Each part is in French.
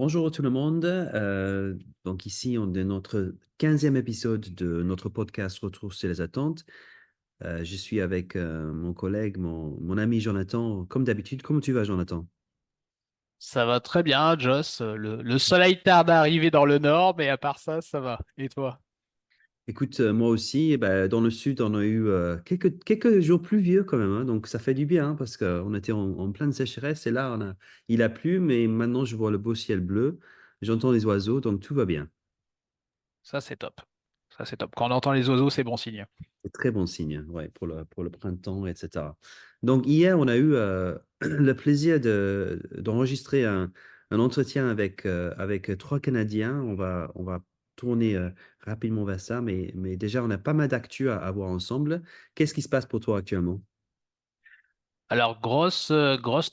Bonjour tout le monde. Donc ici, on est notre 15e épisode de notre podcast Retour sur les attentes. Je suis avec mon collègue, mon ami Jonathan. Comme d'habitude, comment tu vas, Jonathan? Ça va très bien, Joss. Le soleil tarde à arriver dans le nord, mais à part ça, ça va. Et toi? Écoute, moi aussi, dans le sud, on a eu quelques jours pluvieux quand même, hein. Donc ça fait du bien, hein, parce qu'on était en pleine sécheresse et là, il a plu, mais maintenant je vois le beau ciel bleu, j'entends les oiseaux, donc tout va bien. Ça, c'est top. Ça, c'est top. Quand on entend les oiseaux, c'est bon signe. C'est très bon signe, ouais, pour le printemps, etc. Donc, hier, on a eu le plaisir d'enregistrer un entretien avec trois Canadiens. On va tourner rapidement vers ça, mais déjà, on a pas mal d'actu à voir ensemble. Qu'est-ce qui se passe pour toi actuellement? Alors, grosse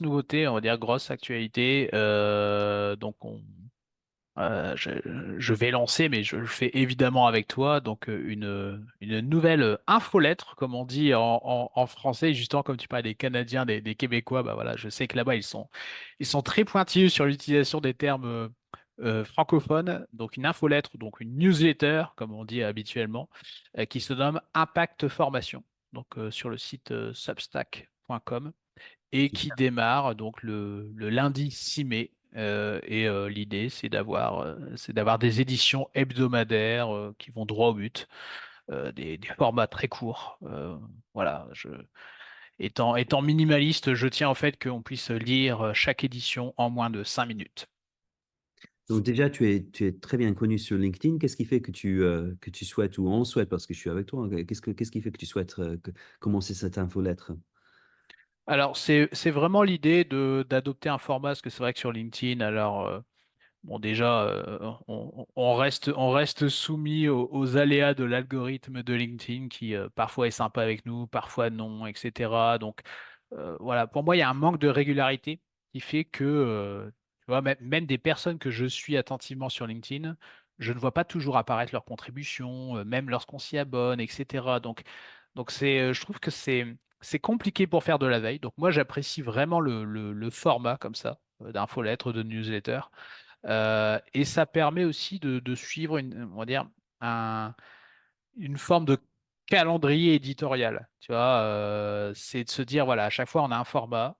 nouveauté, on va dire grosse actualité. Je, je vais lancer, mais je le fais évidemment avec toi. Donc, une nouvelle infolettre, comme on dit en français, justement comme tu parlais des Canadiens, des Québécois. Bah voilà, je sais que là-bas ils sont très pointilleux sur l'utilisation des termes francophones. Donc, une infolettre, donc une newsletter, comme on dit habituellement, qui se nomme Impact Formation. Donc, sur le site substack.com et qui démarre donc le lundi 6 mai. L'idée, c'est d'avoir des éditions hebdomadaires qui vont droit au but, des formats très courts. Voilà, étant minimaliste, je tiens en fait qu'on puisse lire chaque édition en moins de 5 minutes. Donc, déjà, tu es très bien connu sur LinkedIn. Qu'est-ce qui fait que tu souhaites, ou on souhaite, parce que je suis avec toi, hein, qu'est-ce qui fait que tu souhaites commencer cette infolettre? Alors, c'est vraiment l'idée d'adopter un format, parce que c'est vrai que sur LinkedIn, bon, déjà, on reste soumis aux aléas de l'algorithme de LinkedIn qui parfois est sympa avec nous, parfois non, etc. Donc voilà, pour moi, il y a un manque de régularité qui fait que, tu vois, même des personnes que je suis attentivement sur LinkedIn, je ne vois pas toujours apparaître leurs contributions, même lorsqu'on s'y abonne, etc. Je trouve que c'est compliqué pour faire de la veille. Donc moi, j'apprécie vraiment le format comme ça, d'infolettre, de newsletter. Et ça permet aussi de suivre on va dire, une forme de calendrier éditorial. Tu vois, c'est de se dire, voilà, à chaque fois, on a un format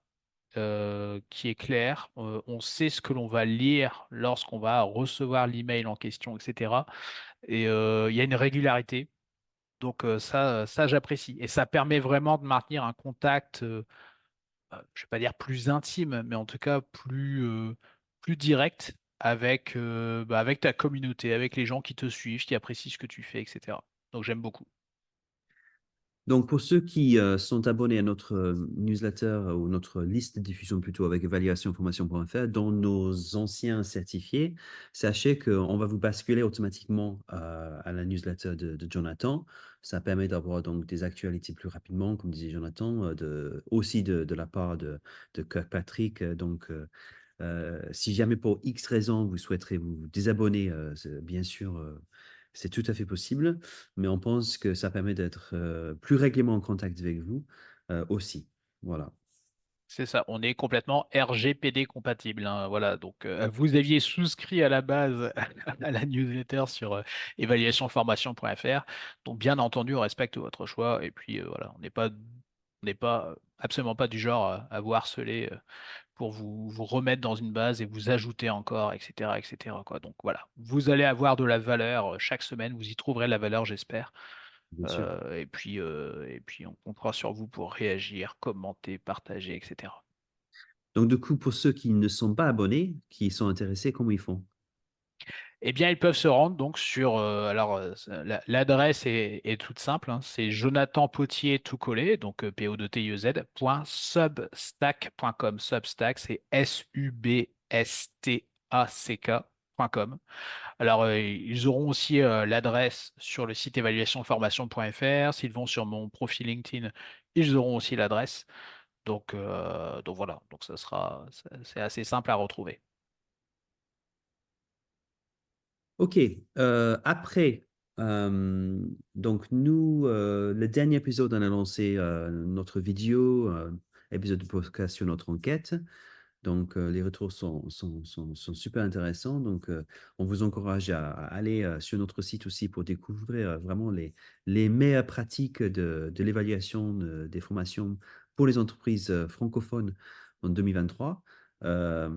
qui est clair. On sait ce que l'on va lire lorsqu'on va recevoir l'email en question, etc. Et il y a une régularité. Donc ça, j'apprécie. Et ça permet vraiment de maintenir un contact, je vais pas dire plus intime, mais en tout cas plus direct avec ta communauté, avec les gens qui te suivent, qui apprécient ce que tu fais, etc. Donc j'aime beaucoup. Donc, pour ceux qui sont abonnés à notre newsletter ou notre liste de diffusion plutôt avec évaluationformation.fr, dont nos anciens certifiés, sachez qu'on va vous basculer automatiquement à la newsletter de Jonathan. Ça permet d'avoir donc des actualités plus rapidement, comme disait Jonathan, aussi de la part de Kirkpatrick. Si jamais pour X raison vous souhaiterez vous désabonner, bien sûr, c'est tout à fait possible, mais on pense que ça permet d'être plus régulièrement en contact avec vous aussi. Voilà. C'est ça, on est complètement RGPD compatible, hein, voilà, donc vous aviez souscrit à la base à la newsletter sur évaluationformation.fr. Donc bien entendu, on respecte votre choix. Et puis voilà, on n'est pas absolument pas du genre à vous harceler pour vous remettre dans une base et vous ajouter encore, etc., etc., quoi. Donc voilà, vous allez avoir de la valeur chaque semaine, vous y trouverez de la valeur, j'espère. Bien sûr. Et puis on comptera sur vous pour réagir, commenter, partager, etc. Donc, du coup, pour ceux qui ne sont pas abonnés, qui sont intéressés, comment ils font? Eh bien, ils peuvent se rendre donc sur. L'adresse est toute simple, hein, c'est Jonathan Potier tout collé, donc POTIEZ, .substack.com. Substack, c'est SUBSTACK.com. Alors, ils auront aussi l'adresse sur le site évaluationformation.fr. S'ils vont sur mon profil LinkedIn, ils auront aussi l'adresse. Donc voilà, donc c'est assez simple à retrouver. OK. Après, donc nous, le dernier épisode, on a lancé notre vidéo, épisode de podcast sur notre enquête. Donc, les retours sont super intéressants. Donc, on vous encourage à aller sur notre site aussi pour découvrir vraiment les meilleures pratiques de l'évaluation des formations pour les entreprises francophones en 2023. Euh,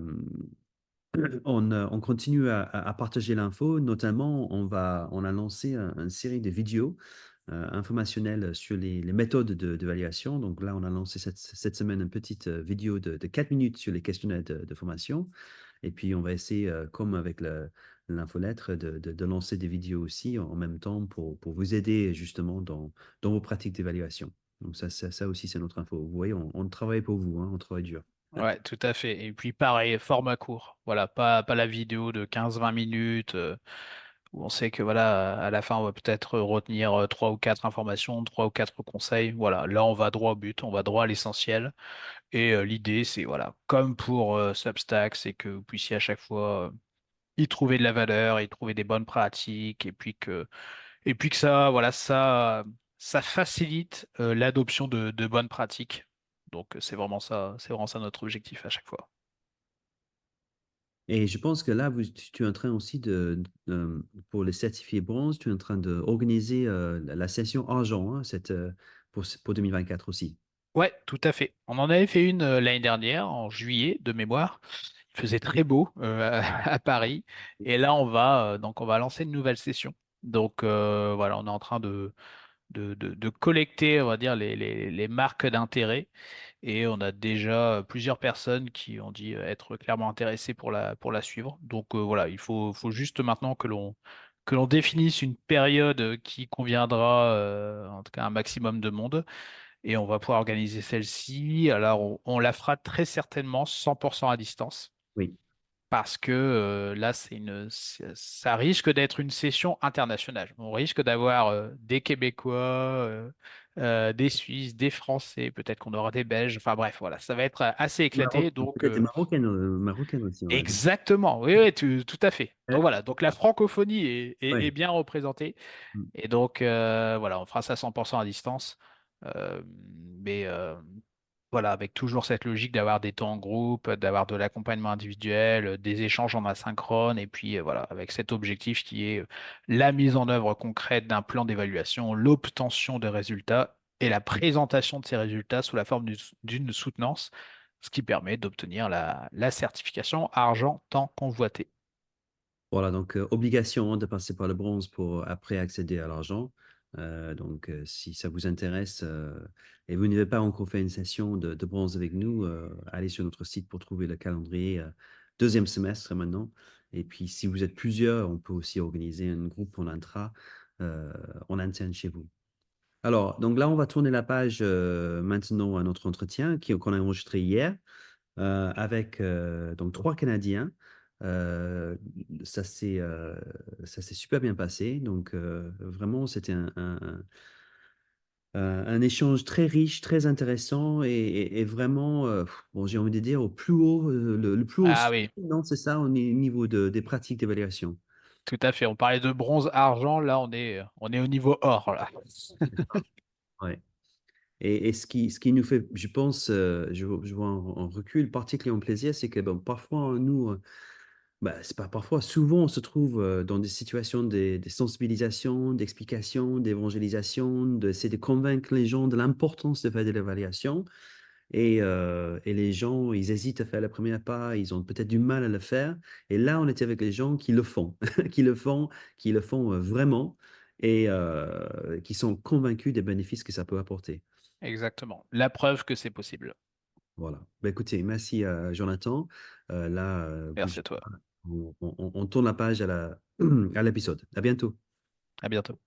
on continue à partager l'info. Notamment, on a lancé une série de vidéos informationnelles sur les méthodes d'évaluation. Donc là, on a lancé cette semaine une petite vidéo de 4 minutes sur les questionnaires de formation. Et puis, on va essayer, comme avec l'infolettre, de lancer des vidéos aussi en même temps pour vous aider justement dans vos pratiques d'évaluation. Donc ça aussi, c'est notre info. Vous voyez, on travaille pour vous, hein, on travaille dur. Ouais, tout à fait. Et puis pareil, format court. Voilà, pas la vidéo de 15-20 minutes où on sait que voilà, à la fin, on va peut-être retenir trois ou quatre informations, trois ou quatre conseils. Voilà, là, on va droit au but, on va droit à l'essentiel. Et l'idée, c'est voilà, comme pour Substack, c'est que vous puissiez à chaque fois y trouver de la valeur, y trouver des bonnes pratiques, et puis que ça, voilà, ça facilite l'adoption de bonnes pratiques. Donc c'est vraiment ça notre objectif à chaque fois. Et je pense que là, tu es en train aussi pour les certifiés bronze, tu es en train d'organiser la session argent, hein, pour 2024 aussi. Ouais, tout à fait. On en avait fait une l'année dernière, en juillet, de mémoire. Il faisait très beau à Paris. Et là, on va lancer une nouvelle session. Donc voilà, on est en train de collecter, on va dire, les marques d'intérêt. Et on a déjà plusieurs personnes qui ont dit être clairement intéressées pour la suivre. Donc voilà, faut juste maintenant que l'on définisse une période qui conviendra en tout cas à un maximum de monde. Et on va pouvoir organiser celle-ci. Alors on la fera très certainement 100% à distance. Oui. Parce que là, ça risque d'être une session internationale. On risque d'avoir des Québécois, des Suisses, des Français, peut-être qu'on aura des Belges. Enfin bref, voilà, ça va être assez éclaté. Donc, Peut-être des Marocaines aussi, on a dit. exactement, oui, oui, tout à fait. Donc Ouais. voilà, donc la francophonie est Ouais. bien représentée. Mm. Et donc, voilà, on fera ça 100% à distance. Mais voilà, avec toujours cette logique d'avoir des temps en groupe, d'avoir de l'accompagnement individuel, des échanges en asynchrone, et puis voilà, avec cet objectif qui est la mise en œuvre concrète d'un plan d'évaluation, l'obtention de résultats et la présentation de ces résultats sous la forme d'une soutenance, ce qui permet d'obtenir la certification argent tant convoitée. Voilà, donc obligation, hein, de passer par le bronze pour après accéder à l'argent. Donc, si ça vous intéresse et vous n'avez pas encore fait une session de bronze avec nous, allez sur notre site pour trouver le calendrier deuxième semestre maintenant. Et puis, si vous êtes plusieurs, on peut aussi organiser un groupe en intra, en interne chez vous. Alors, donc là, on va tourner la page maintenant à notre entretien qu'on a enregistré hier avec donc trois Canadiens. Euh, ça s'est ça s'est super bien passé. Donc, vraiment, c'était un échange très riche, très intéressant et vraiment, bon, j'ai envie de dire, au plus haut, le plus haut, Ah oui, non, c'est ça, au niveau des pratiques d'évaluation. tout à fait. On parlait de bronze, argent, là on est au niveau or là. Ouais. Et ce qui nous fait, je pense, je vois en recul, particulièrement plaisir, c'est que bon, parfois, nous, bah, c'est pas parfois, souvent, on se trouve dans des situations des sensibilisations, d'explications, d'évangélisation, d'essayer de convaincre les gens de l'importance de faire de l'évaluation. Et les gens, ils hésitent à faire le premier pas, ils ont peut-être du mal à le faire. Et là, on était avec les gens qui le font, qui le font vraiment qui sont convaincus des bénéfices que ça peut apporter. Exactement. La preuve que c'est possible. Voilà. Ben, écoutez, merci Jonathan. Là, Merci bougez à toi. pas. On tourne la page à l'épisode. À bientôt. À bientôt.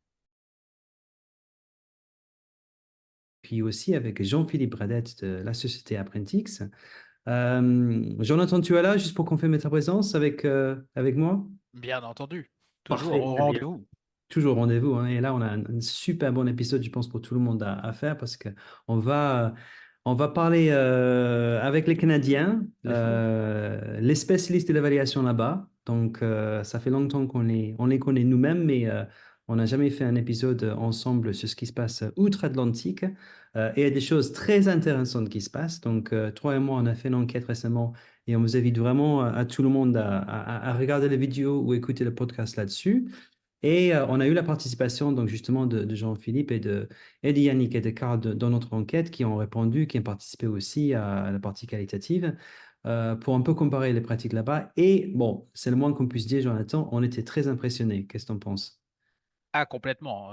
Puis aussi avec Jean-Philippe Bradette de la société Apprentix. Jonathan, tu es là juste pour confirmer ta présence avec moi? Bien entendu. Toujours Parfait, au très bien. rendez-vous. Toujours au rendez-vous, hein. Et là, on a un super bon épisode, je pense, pour tout le monde à faire parce que on va, on va parler avec les Canadiens, les spécialistes de l'évaluation là-bas. Donc, ça fait longtemps qu'on les connaît nous-mêmes, mais On n'a jamais fait un épisode ensemble sur ce qui se passe outre-Atlantique. Et il y a des choses très intéressantes qui se passent. Donc, toi et moi, on a fait une enquête récemment et on vous invite vraiment à tout le monde à regarder les vidéos ou écouter le podcast là-dessus. Et on a eu la participation donc justement de Jean-Philippe et de Yannick et de Karl dans notre enquête qui ont répondu, qui ont participé aussi à la partie qualitative pour un peu comparer les pratiques là-bas. Et bon, c'est le moins qu'on puisse dire, Jonathan, on était très impressionnés. Qu'est-ce que tu en penses? Ah, complètement.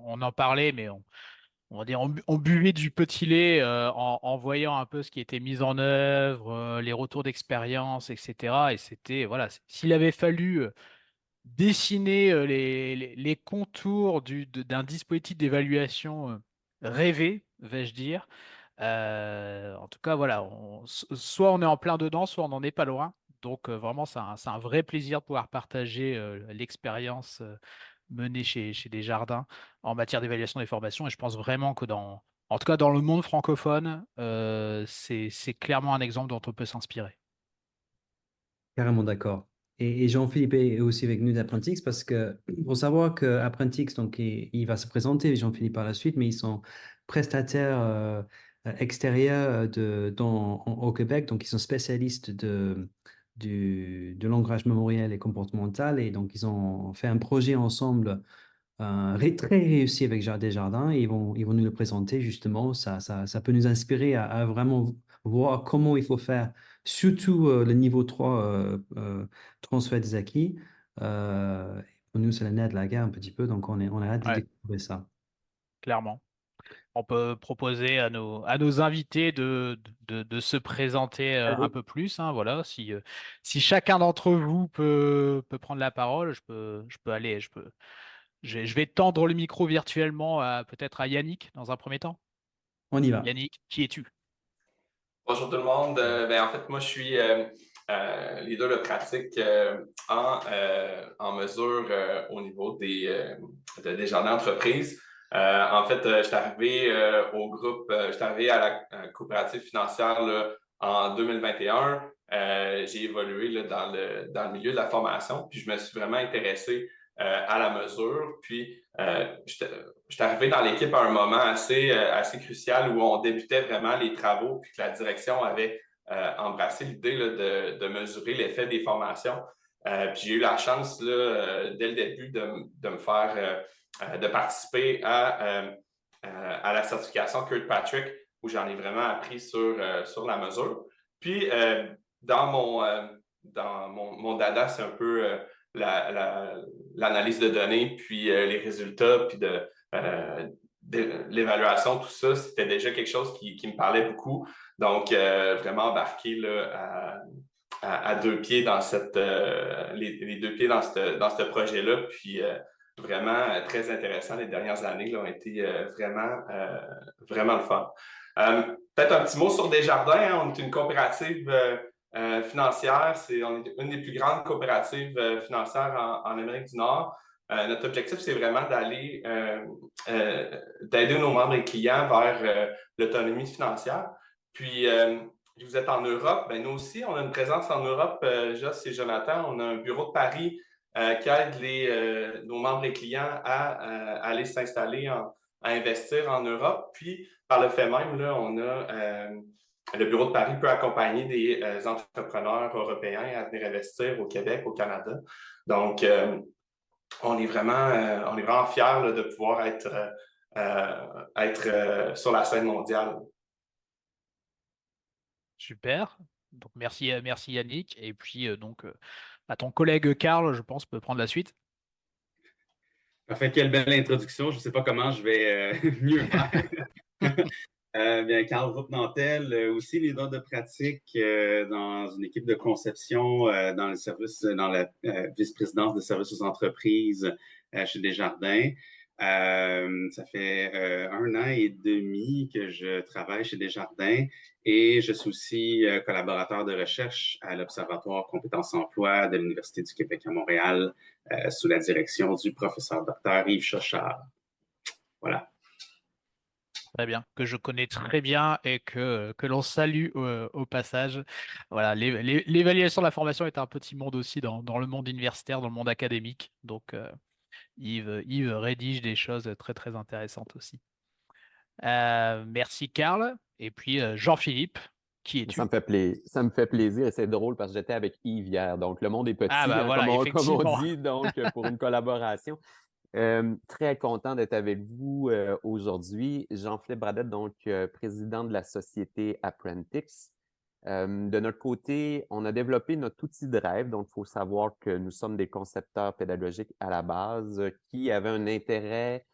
On en parlait, mais on va dire, on buvait du petit lait en voyant un peu ce qui était mis en œuvre, les retours d'expérience, etc. Et c'était, voilà, s'il avait fallu dessiner les contours d'un dispositif d'évaluation rêvé, vais-je dire. En tout cas, voilà, soit on est en plein dedans, soit on n'en est pas loin. Donc vraiment, c'est un vrai plaisir de pouvoir partager l'expérience menée chez Desjardins en matière d'évaluation des formations. Et je pense vraiment que en tout cas dans le monde francophone, c'est clairement un exemple dont on peut s'inspirer. Carrément d'accord. Et Jean-Philippe est aussi avec nous d'Apprentix parce que faut savoir qu'Apprentix, donc, il va se présenter, Jean-Philippe, par la suite, mais ils sont prestataires extérieurs au Québec, donc ils sont spécialistes de langage mémoriel et comportemental, et donc ils ont fait un projet ensemble très réussi avec Desjardins et ils vont nous le présenter justement. Ça peut nous inspirer à vraiment voir comment il faut faire, surtout le niveau 3 transfert des acquis. Pour nous, c'est le nerf de la guerre un petit peu, donc on a hâte de Ouais, découvrir ça. clairement. On peut proposer à nos invités de se présenter un peu plus, hein, voilà. Si chacun d'entre vous peut prendre la parole, je peux aller, je vais tendre le micro virtuellement peut-être à Yannick dans un premier temps. On y va. Yannick, qui es-tu? Bonjour tout le monde. En fait, moi, je suis leader de pratique en mesure au niveau des gens d'entreprise. En fait, je suis arrivé au groupe, je suis arrivé à la coopérative financière là, en 2021. J'ai évolué là, dans le milieu de la formation, puis je me suis vraiment intéressé à la mesure. Puis, je suis arrivé dans l'équipe à un moment assez crucial où on débutait vraiment les travaux, puis que la direction avait embrassé l'idée là, de mesurer l'effet des formations. Puis j'ai eu la chance là, dès le début de me faire de participer à la certification Kirkpatrick, où j'en ai vraiment appris sur la mesure. Puis dans mon dada, c'est un peu l'analyse de données, puis les résultats, puis de l'évaluation, tout ça, c'était déjà quelque chose qui me parlait beaucoup. Donc, vraiment embarqué là, à deux pieds dans les deux pieds dans ce projet-là. Puis, vraiment très intéressant. Les dernières années là, ont été vraiment le fun. Peut-être un petit mot sur Desjardins. Hein. On est une coopérative financière. On est une des plus grandes coopératives financières en Amérique du Nord. Notre objectif, c'est vraiment d'aider nos membres et clients vers l'autonomie financière. Puis, vous êtes en Europe, ben nous aussi, on a une présence en Europe. Joss et Jonathan, on a un bureau de Paris qui aide nos membres et clients à aller s'installer, à investir en Europe. Puis, par le fait même, là, on a le bureau de Paris peut accompagner des entrepreneurs européens à venir investir au Québec, au Canada. Donc, on est vraiment fiers là, de pouvoir être sur la scène mondiale. Super. Donc merci Yannick. Et puis à ton collègue Karl, je pense, peut prendre la suite. Parfait, quelle belle introduction. Je ne sais pas comment je vais mieux faire. Bien, Carl Rupp-Nantel, aussi leader de pratique dans une équipe de conception dans le service, dans la vice-présidence de services aux entreprises chez Desjardins. Ça fait 1 an et demi que je travaille chez Desjardins et je suis aussi collaborateur de recherche à l'Observatoire compétences emploi de l'Université du Québec à Montréal sous la direction du professeur Dr Yves Chauchard. Voilà. Très bien, que je connais très bien et que l'on salue au passage. Voilà, l'évaluation de la formation est un petit monde aussi dans le monde universitaire, dans le monde académique. Donc, Yves rédige des choses très, très intéressantes aussi. Merci, Karl. Et puis, Jean-Philippe, qui es-tu? Ça me fait plaisir et c'est drôle parce que j'étais avec Yves hier. Donc, le monde est Ah, petit, bah hein, voilà, comme on effectivement. dit, donc pour une collaboration. Très content d'être avec vous aujourd'hui. Jean-Philippe Bradette, donc président de la société Apprentix. De notre côté, on a développé notre outil de rêve. Donc, il faut savoir que nous sommes des concepteurs pédagogiques à la base qui avaient un intérêt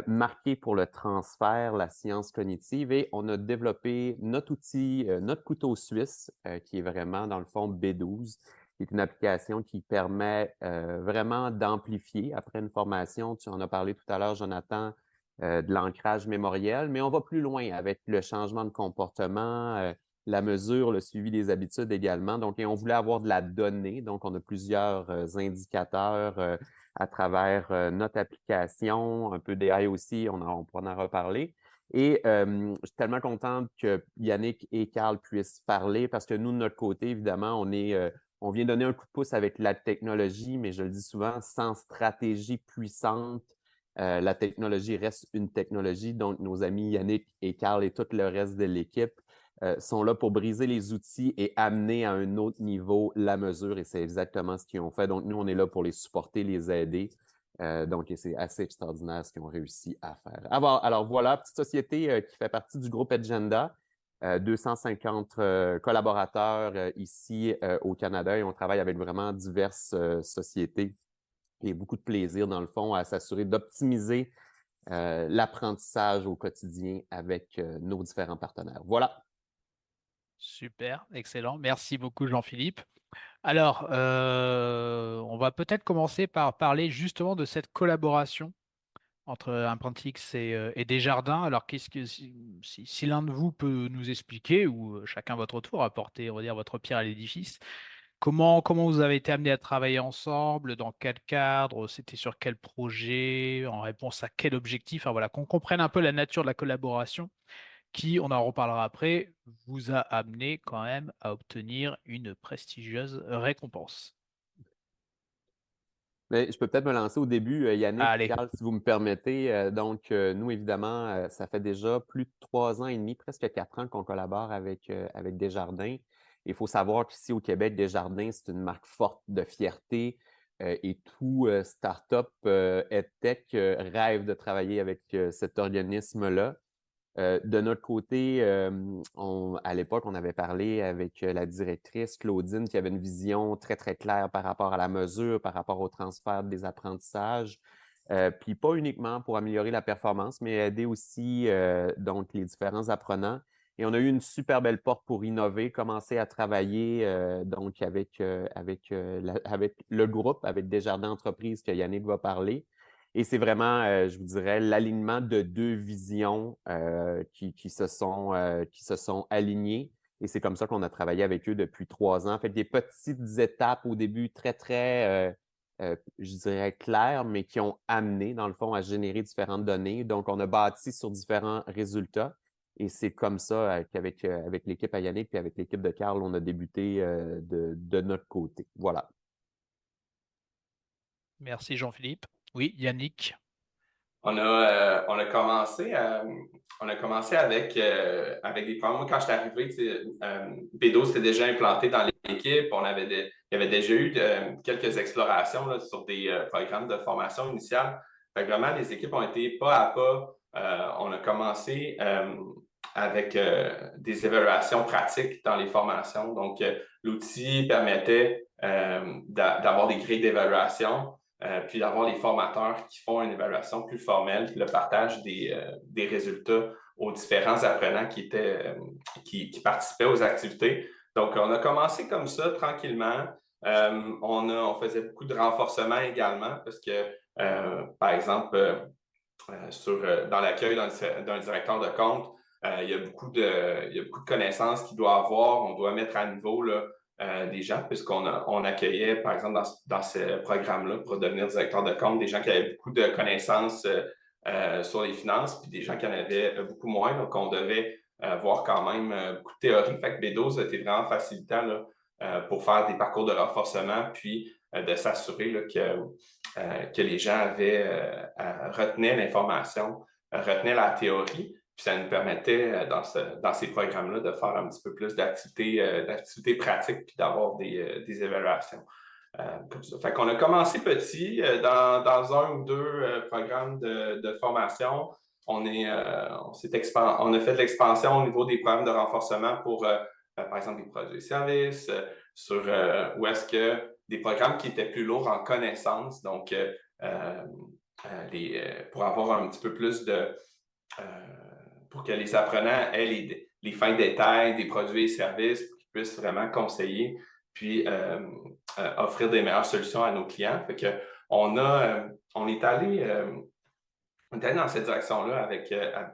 marqué pour le transfert, la science cognitive, et on a développé notre outil, notre couteau suisse, qui est vraiment, dans le fond, B12, qui est une application qui permet vraiment d'amplifier, après une formation, tu en as parlé tout à l'heure, Jonathan, de l'ancrage mémoriel, mais on va plus loin avec le changement de comportement, la mesure, le suivi des habitudes également. Donc, et on voulait avoir de la donnée. Donc, on a plusieurs indicateurs à travers notre application, un peu d'AI aussi, on pourra en reparler. Et je suis tellement content que Yannick et Karl puissent parler parce que nous, de notre côté, évidemment, on vient donner un coup de pouce avec la technologie, mais je le dis souvent, sans stratégie puissante, la technologie reste une technologie. Donc, nos amis Yannick et Karl et tout le reste de l'équipe sont là pour briser les outils et amener à un autre niveau la mesure. Et c'est exactement ce qu'ils ont fait. Donc, nous, on est là pour les supporter, les aider. Donc, c'est assez extraordinaire ce qu'ils ont réussi à faire. Alors voilà, petite société qui fait partie du groupe Agenda. 250 collaborateurs ici au Canada et on travaille avec vraiment diverses sociétés et beaucoup de plaisir, dans le fond, à s'assurer d'optimiser l'apprentissage au quotidien avec nos différents partenaires. Voilà. Super, excellent. Merci beaucoup, Jean-Philippe. Alors, on va peut-être commencer par parler justement de cette collaboration entre Imprintix et Desjardins. Alors, si l'un de vous peut nous expliquer, ou chacun votre tour, apporter, on va dire, votre pierre à l'édifice, comment vous avez été amenés à travailler ensemble, dans quel cadre, c'était sur quel projet, en réponse à quel objectif, enfin, voilà, qu'on comprenne un peu la nature de la collaboration qui, on en reparlera après, vous a amené quand même à obtenir une prestigieuse récompense. Mais je peux peut-être me lancer au début, Yannick, Allez, Karl, si vous me permettez. Nous, évidemment, ça fait déjà plus de 3 ans et demi, presque 4 ans qu'on collabore avec Desjardins. Il faut savoir qu'ici au Québec, Desjardins, c'est une marque forte de fierté et tout start-up EdTech rêve de travailler avec cet organisme-là. De notre côté, à l'époque, on avait parlé avec la directrice Claudine qui avait une vision très, très claire par rapport à la mesure, par rapport au transfert des apprentissages. Puis pas uniquement pour améliorer la performance, mais aider aussi donc les différents apprenants. Et on a eu une super belle porte pour innover, commencer à travailler donc avec le groupe, avec Desjardins Entreprises que Yannick va parler. Et c'est vraiment, je vous dirais, l'alignement de deux visions qui se sont alignées. Et c'est comme ça qu'on a travaillé avec eux depuis 3 ans. Fait des petites étapes au début très, très, je dirais, claires, mais qui ont amené, dans le fond, à générer différentes données. Donc, on a bâti sur différents résultats. Et c'est comme ça qu'avec avec l'équipe à Yannick et avec l'équipe de Karl, on a débuté de notre côté. Voilà. merci Jean-Philippe. Oui, Yannick. On a commencé avec des programmes. Moi, quand je suis arrivé, B12 était déjà implanté dans l'équipe. Il y avait déjà eu quelques explorations là, sur des programmes de formation initiale. Fait que vraiment, les équipes ont été pas à pas. On a commencé avec des évaluations pratiques dans les formations. Donc, l'outil permettait d'avoir des grilles d'évaluation. Puis d'avoir les formateurs qui font une évaluation plus formelle, le partage des résultats aux différents apprenants qui participaient aux activités. Donc, on a commencé comme ça, tranquillement. On faisait beaucoup de renforcement également parce que, par exemple, dans l'accueil d'un directeur de compte, il y a beaucoup de connaissances qu'il doit avoir. On doit mettre à niveau là, des gens, puisqu'on accueillait, par exemple, dans ce programme-là, pour devenir directeur de compte, des gens qui avaient beaucoup de connaissances sur les finances, puis des gens qui en avaient beaucoup moins. Donc, on devait voir quand même beaucoup de théorie. Fait que B12 était vraiment facilitant là, pour faire des parcours de renforcement, puis de s'assurer là, que les gens retenaient l'information, retenaient la théorie, puis ça nous permettait dans ces programmes-là de faire un petit peu plus d'activités pratiques puis d'avoir des évaluations. Comme ça. Fait qu'on a commencé petit dans un ou deux programmes de formation. On a fait de l'expansion au niveau des programmes de renforcement pour, par exemple, des produits et services, où est-ce que des programmes qui étaient plus lourds en connaissances, donc pour avoir un petit peu plus pour que les apprenants aient les fins détails des produits et services, pour qu'ils puissent vraiment conseiller, puis offrir des meilleures solutions à nos clients. Fait que on est allé dans cette direction-là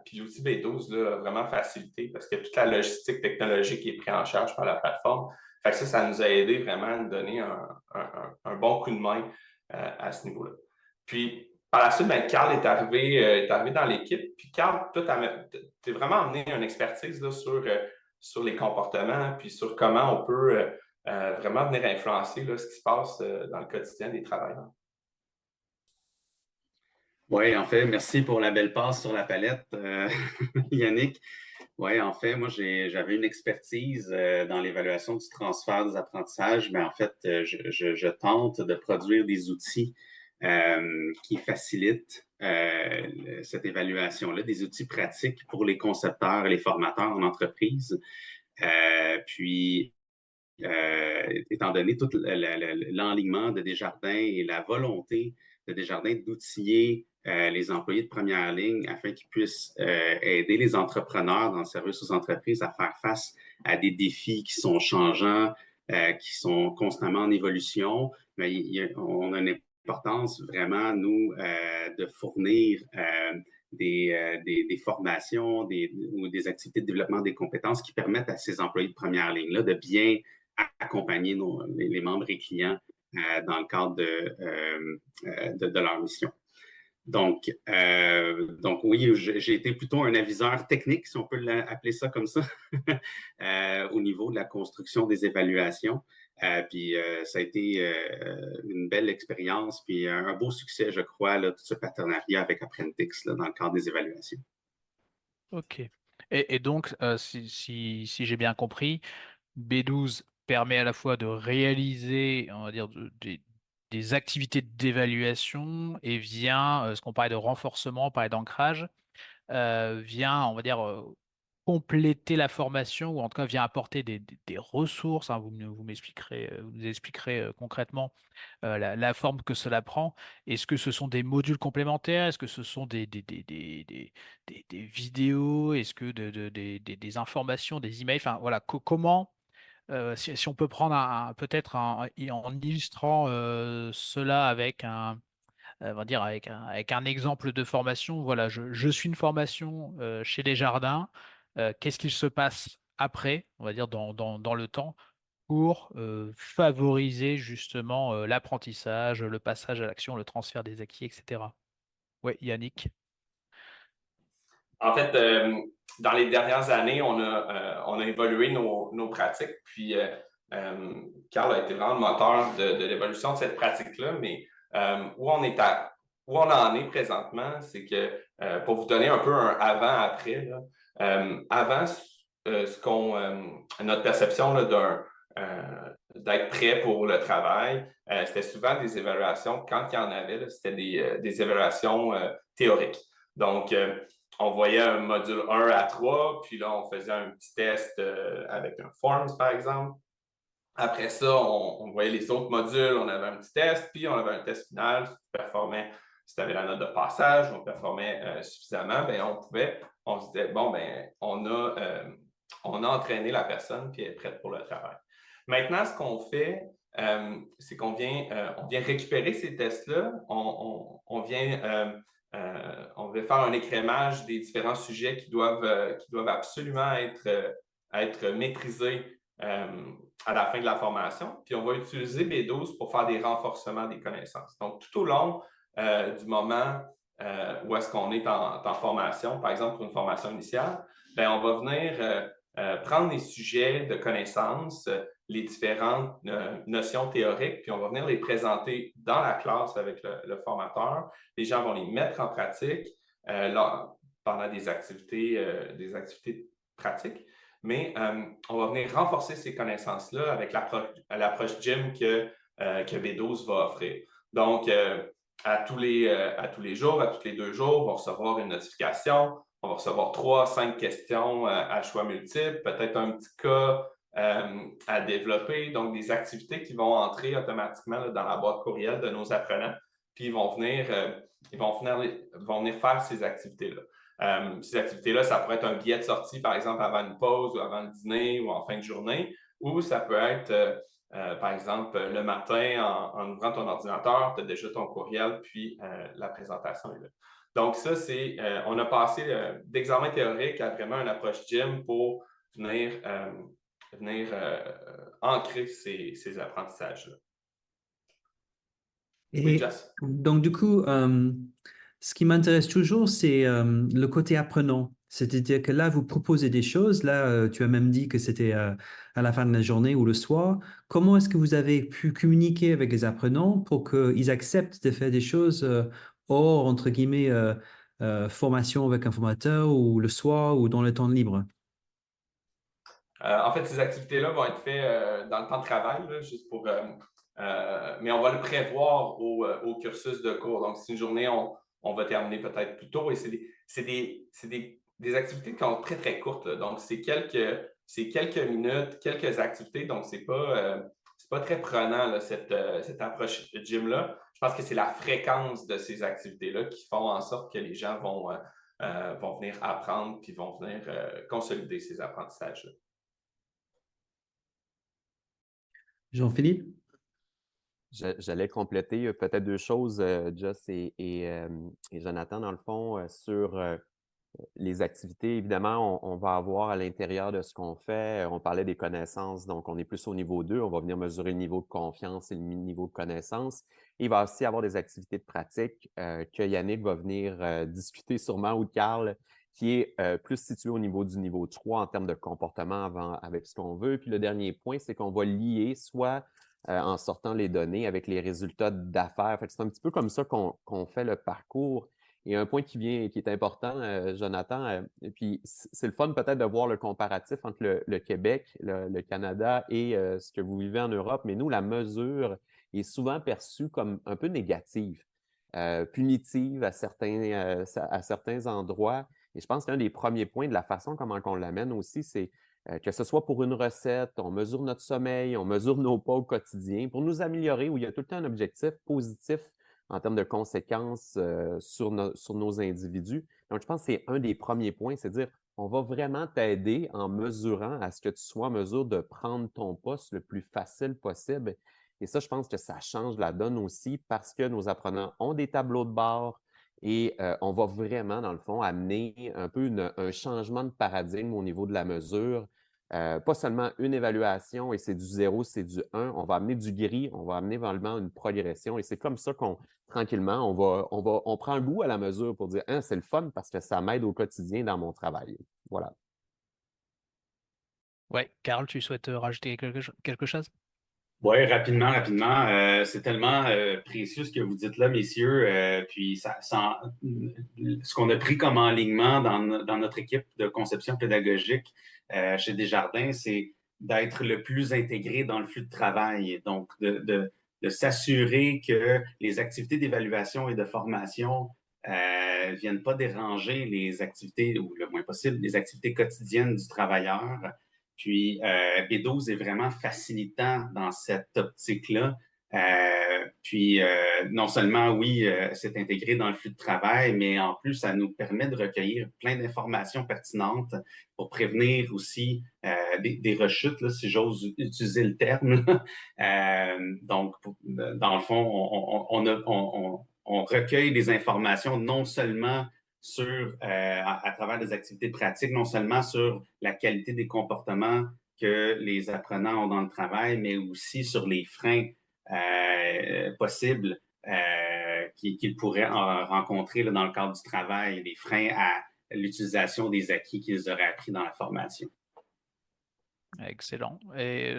puis l'outil B12 là, a vraiment facilité parce que toute la logistique technologique est prise en charge par la plateforme. Fait que ça nous a aidé vraiment à nous donner un bon coup de main à ce niveau-là. Puis, par la suite, Carl est arrivé dans l'équipe. Puis, Carl, toi, tu as vraiment amené une expertise là, sur les comportements, puis sur comment on peut vraiment venir influencer là, ce qui se passe dans le quotidien des travailleurs. Oui, en fait, merci pour la belle passe sur la palette, Yannick. Oui, en fait, moi, j'avais une expertise dans l'évaluation du transfert des apprentissages, mais en fait, je tente de produire des outils qui facilitent cette évaluation-là, des outils pratiques pour les concepteurs et les formateurs en entreprise. Étant donné tout l'enlignement de Desjardins et la volonté de Desjardins d'outiller les employés de première ligne afin qu'ils puissent aider les entrepreneurs dans le service aux entreprises à faire face à des défis qui sont changeants, qui sont constamment en évolution. Mais on a une importance vraiment, nous, de fournir des formations ou des activités de développement des compétences qui permettent à ces employés de première ligne-là de bien accompagner les membres et clients dans le cadre de leur mission. Donc oui, j'ai été plutôt un aviseur technique, si on peut appeler ça comme ça, au niveau de la construction des évaluations. Puis ça a été une belle expérience, puis un beau succès, je crois, là, tout ce partenariat avec Apprentix là, dans le cadre des évaluations. OK. Et donc, si j'ai bien compris, B12 permet à la fois de réaliser, on va dire, des activités d'évaluation et vient, ce qu'on parlait de renforcement, on parlait d'ancrage, vient, on va dire, compléter la formation ou en tout cas vient apporter des ressources. Hein, vous nous expliquerez concrètement la forme que cela prend. Est-ce que ce sont des modules complémentaires? Est-ce que ce sont des vidéos? Est-ce que des informations, des emails? Enfin voilà, comment si on peut prendre peut-être en illustrant cela avec on va dire avec un exemple de formation. Voilà, je suis une formation chez Desjardins. Qu'est-ce qu'il se passe après, on va dire dans le temps, pour favoriser justement l'apprentissage, le passage à l'action, le transfert des acquis, etc. Oui, Yannick. En fait, dans les dernières années, on a évolué nos pratiques. Puis, Carl a été vraiment le moteur de l'évolution de cette pratique-là. Mais où on en est présentement, c'est que pour vous donner un peu un avant-après, avant, notre perception là, d'être prêt pour le travail, c'était souvent des évaluations. Quand il y en avait, c'était des évaluations théoriques. Donc, on voyait un module 1 à 3, puis là, on faisait un petit test avec un Forms, par exemple. Après ça, on voyait les autres modules, on avait un petit test, puis on avait un test final. Si tu avais la note de passage, on performait suffisamment, on se disait, bon, on a entraîné la personne, puis elle est prête pour le travail. Maintenant, ce qu'on fait, c'est qu'on vient récupérer ces tests-là, on vient faire un écrémage des différents sujets qui doivent absolument être maîtrisés à la fin de la formation. Puis on va utiliser B12 pour faire des renforcements des connaissances. Donc, tout au long du moment où est-ce qu'on est en formation, par exemple pour une formation initiale, on va venir prendre des sujets de connaissances les différentes notions théoriques, puis on va venir les présenter dans la classe avec le formateur. Les gens vont les mettre en pratique pendant des activités pratiques, mais on va venir renforcer ces connaissances-là avec l'approche gym que B12 va offrir. Donc, à tous les jours, à tous les 2 jours, on va recevoir une notification. On va recevoir 3-5 questions à choix multiples, peut-être un petit cas à développer. Donc, des activités qui vont entrer automatiquement là, dans la boîte courriel de nos apprenants. Puis, ils vont venir faire ces activités-là. Ces activités-là, ça pourrait être un billet de sortie, par exemple, avant une pause ou avant le dîner ou en fin de journée, ou ça peut être, par exemple, le matin, en ouvrant ton ordinateur, tu as déjà ton courriel, puis la présentation est là. Donc, ça, on a passé d'examen théorique à vraiment une approche gym pour venir ancrer ces apprentissages-là. Oui, Et Jess? donc, du coup, ce qui m'intéresse toujours, c'est le côté apprenant. C'est-à-dire que là, vous proposez des choses. Là, tu as même dit que c'était à la fin de la journée ou le soir. Comment est-ce que vous avez pu communiquer avec les apprenants pour qu'ils acceptent de faire des choses hors, entre guillemets, formation avec un formateur ou le soir ou dans le temps libre? En fait, ces activités-là vont être faites dans le temps de travail, là, juste pour. Mais on va le prévoir au cursus de cours. Donc, si une journée, on va terminer peut-être plus tôt. Et c'est des activités qui sont très, très courtes, là. Donc, c'est quelques minutes, quelques activités. Donc, c'est pas très prenant, là, cette approche gym-là. Je pense que c'est la fréquence de ces activités-là qui font en sorte que les gens vont venir apprendre puis vont venir consolider ces apprentissages-là. Jean-Philippe? J'allais compléter peut-être 2 choses, Joss et Jonathan, dans le fond, sur les activités. Évidemment, on va avoir à l'intérieur de ce qu'on fait, on parlait des connaissances, donc on est plus au niveau 2, on va venir mesurer le niveau de confiance et le niveau de connaissance. Il va aussi avoir des activités de pratique que Yannick va venir discuter sûrement, ou Carl, qui est plus situé au niveau du niveau 3 en termes de comportement avec ce qu'on veut. Puis le dernier point, c'est qu'on va lier soit en sortant les données avec les résultats d'affaires. C'est un petit peu comme ça qu'on fait le parcours. Et un point qui est important, Jonathan, et puis c'est le fun peut-être de voir le comparatif entre le Québec, le Canada et ce que vous vivez en Europe, mais nous, la mesure est souvent perçue comme un peu négative, punitive à certains endroits. Et je pense qu'un des premiers points de la façon comment on l'amène aussi, c'est que ce soit pour une recette, on mesure notre sommeil, on mesure nos pas au quotidien pour nous améliorer, où il y a tout le temps un objectif positif en termes de conséquences sur nos individus. Donc, je pense que c'est un des premiers points, c'est de dire, on va vraiment t'aider en mesurant à ce que tu sois en mesure de prendre ton poste le plus facile possible. Et ça, je pense que ça change la donne aussi parce que nos apprenants ont des tableaux de bord et on va vraiment, dans le fond, amener un peu un changement de paradigme au niveau de la mesure. Pas seulement une évaluation et c'est du 0, c'est du 1. On va amener du gris, on va amener vraiment une progression et c'est comme ça qu'on, tranquillement, on prend un goût à la mesure pour dire « c'est le fun parce que ça m'aide au quotidien dans mon travail. » Voilà. Ouais, Carl, tu souhaites rajouter quelque chose? Oui, rapidement. C'est tellement précieux ce que vous dites là, messieurs. Puis ce qu'on a pris comme enlignement dans notre équipe de conception pédagogique chez Desjardins, c'est d'être le plus intégré dans le flux de travail. Donc, de s'assurer que les activités d'évaluation et de formation viennent pas déranger les activités, ou le moins possible, les activités quotidiennes du travailleur. Puis, B12 est vraiment facilitant dans cette optique-là. Non seulement, oui, c'est intégré dans le flux de travail, mais en plus, ça nous permet de recueillir plein d'informations pertinentes pour prévenir aussi des rechutes, là, si j'ose utiliser le terme. Donc, dans le fond, on recueille des informations non seulement à travers des activités pratiques, non seulement sur la qualité des comportements que les apprenants ont dans le travail, mais aussi sur les freins possibles qu'ils pourraient rencontrer là, dans le cadre du travail, les freins à l'utilisation des acquis qu'ils auraient appris dans la formation. Excellent. Et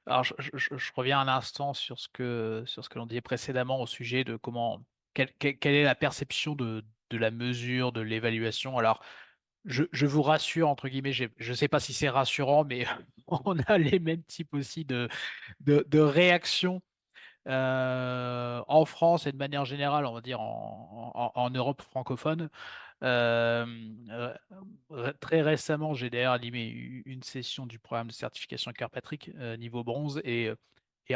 Alors, je reviens un instant sur ce que l'on disait précédemment au sujet de quelle est la perception de la mesure, de l'évaluation. Alors, je vous rassure, entre guillemets, je ne sais pas si c'est rassurant, mais on a les mêmes types aussi de réactions en France et de manière générale, on va dire en Europe francophone. Très récemment, j'ai d'ailleurs animé une session du programme de certification Carpatrick niveau bronze et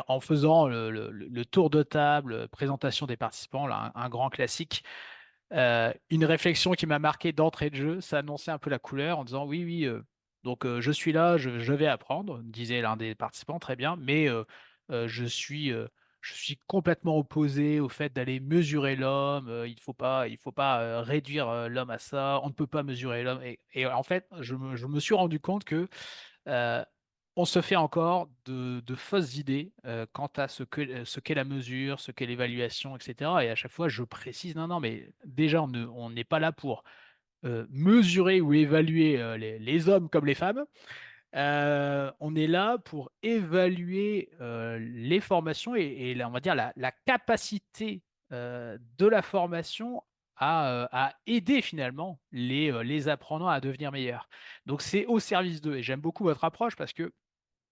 en faisant le tour de table, présentation des participants, là, un grand classique, une réflexion qui m'a marqué d'entrée de jeu, ça annonçait un peu la couleur en disant oui, oui, donc je suis là, je vais apprendre, disait l'un des participants, très bien, mais euh, je suis, euh, je suis complètement opposé au fait d'aller mesurer l'homme, il faut pas réduire l'homme à ça, on ne peut pas mesurer l'homme. Et en fait, je me suis rendu compte que euh, on se fait encore de fausses idées quant à ce qu'est la mesure, ce qu'est l'évaluation, etc. Et à chaque fois, je précise, non, non, mais déjà, on n'est pas là pour mesurer ou évaluer les hommes comme les femmes. On est là pour évaluer les formations on va dire la capacité de la formation à aider finalement les apprenants à devenir meilleurs. Donc c'est au service d'eux. Et j'aime beaucoup votre approche parce que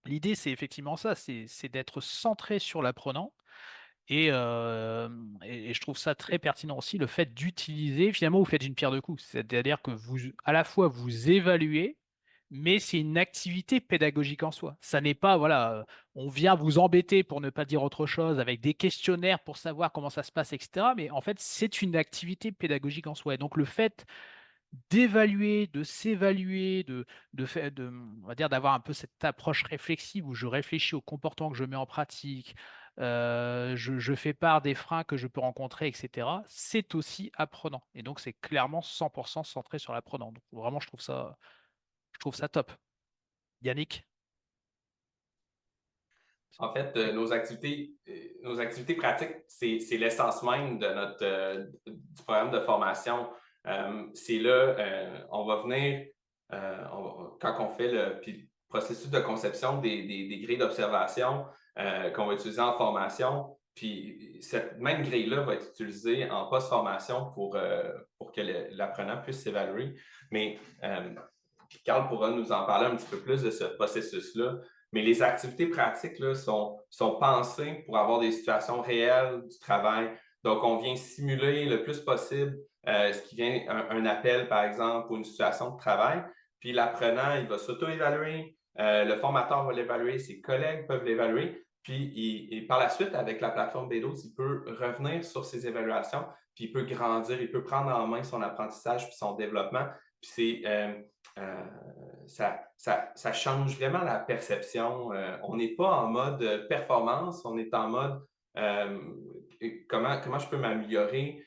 l'idée, c'est effectivement ça, c'est d'être centré sur l'apprenant. Et je trouve ça très pertinent aussi, le fait d'utiliser, finalement, vous faites une pierre deux coups. C'est-à-dire que à la fois, vous évaluez, mais c'est une activité pédagogique en soi. Ça n'est pas, voilà, on vient vous embêter, pour ne pas dire autre chose, avec des questionnaires pour savoir comment ça se passe, etc. Mais en fait, c'est une activité pédagogique en soi. Et donc, le fait d'évaluer, de s'évaluer, on va dire d'avoir un peu cette approche réflexive où je réfléchis au comportement que je mets en pratique, je fais part des freins que je peux rencontrer, etc. C'est aussi apprenant. Et donc, c'est clairement 100% centré sur l'apprenant. Donc, vraiment, je trouve ça top. Yannick? En fait, nos activités pratiques, c'est l'essence même de du programme de formation. C'est là, on va venir, quand on fait le processus de conception des grilles d'observation qu'on va utiliser en formation, puis cette même grille-là va être utilisée en post-formation pour que l'apprenant puisse s'évaluer. Mais Carl pourra nous en parler un petit peu plus de ce processus-là. Mais les activités pratiques là, sont pensées pour avoir des situations réelles du travail. Donc, on vient simuler le plus possible ce qui vient, un appel, par exemple, ou une situation de travail. Puis l'apprenant, il va s'auto-évaluer, le formateur va l'évaluer, ses collègues peuvent l'évaluer. Puis, par la suite, avec la plateforme B12, il peut revenir sur ses évaluations, puis il peut grandir, il peut prendre en main son apprentissage puis son développement. Puis ça change vraiment la perception. On n'est pas en mode performance, on est en mode comment je peux m'améliorer,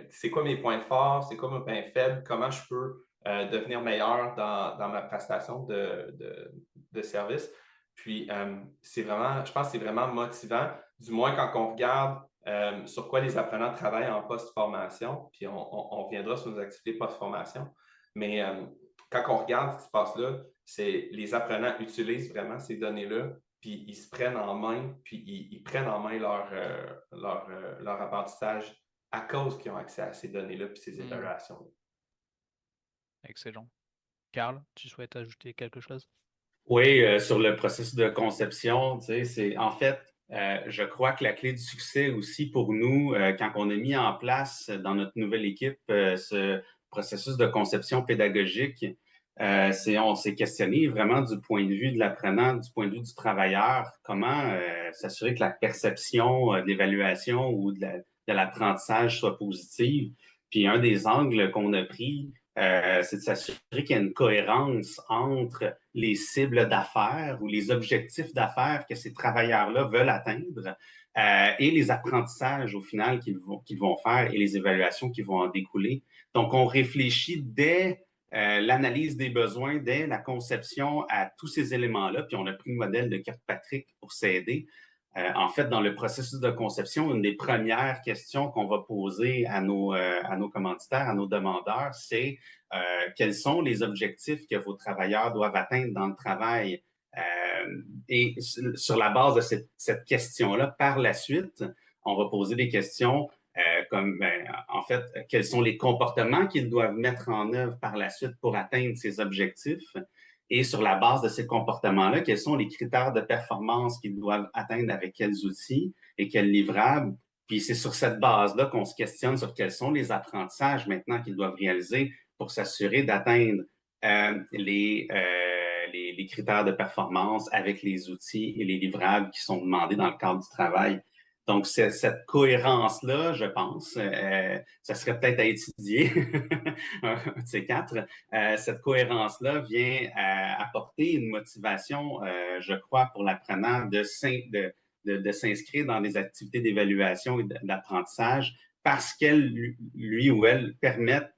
c'est quoi mes points forts, c'est quoi mes points faibles, comment je peux devenir meilleur dans ma prestation de service. Puis, je pense que c'est vraiment motivant, du moins quand on regarde sur quoi les apprenants travaillent en post-formation, puis on reviendra sur nos activités post-formation. Mais quand on regarde ce qui se passe là, c'est les apprenants utilisent vraiment ces données-là, puis ils se prennent en main, puis ils prennent en main leur apprentissage à cause qu'ils ont accès à ces données-là, puis ces évaluations-là. Excellent. Carl, tu souhaites ajouter quelque chose? Oui, sur le processus de conception, tu sais, c'est en fait, je crois que la clé du succès aussi pour nous, quand on a mis en place dans notre nouvelle équipe ce processus de conception pédagogique, on s'est questionné vraiment du point de vue de l'apprenant, du point de vue du travailleur, comment s'assurer que la perception de l'évaluation ou de l'apprentissage soit positive. Puis un des angles qu'on a pris, c'est de s'assurer qu'il y a une cohérence entre les cibles d'affaires ou les objectifs d'affaires que ces travailleurs-là veulent atteindre et les apprentissages au final qu'ils vont faire et les évaluations qui vont en découler. Donc, on réfléchit dès l'analyse des besoins, dès la conception à tous ces éléments-là, puis on a pris le modèle de Kirkpatrick pour s'aider. En fait, dans le processus de conception, une des premières questions qu'on va poser à nos commanditaires, à nos demandeurs, c'est quels sont les objectifs que vos travailleurs doivent atteindre dans le travail Et sur la base de cette question-là, par la suite, on va poser des questions comme, en fait, quels sont les comportements qu'ils doivent mettre en œuvre par la suite pour atteindre ces objectifs? Et sur la base de ces comportements-là, quels sont les critères de performance qu'ils doivent atteindre avec quels outils et quels livrables? Puis c'est sur cette base-là qu'on se questionne sur quels sont les apprentissages maintenant qu'ils doivent réaliser pour s'assurer d'atteindre les critères de performance avec les outils et les livrables qui sont demandés dans le cadre du travail. Donc, cette cohérence-là, je pense, ça serait peut-être à étudier, un de ces quatre. Cette cohérence-là vient apporter une motivation, je crois, pour l'apprenant de s'inscrire dans des activités d'évaluation et d'apprentissage parce qu'elles, lui ou elle, permettent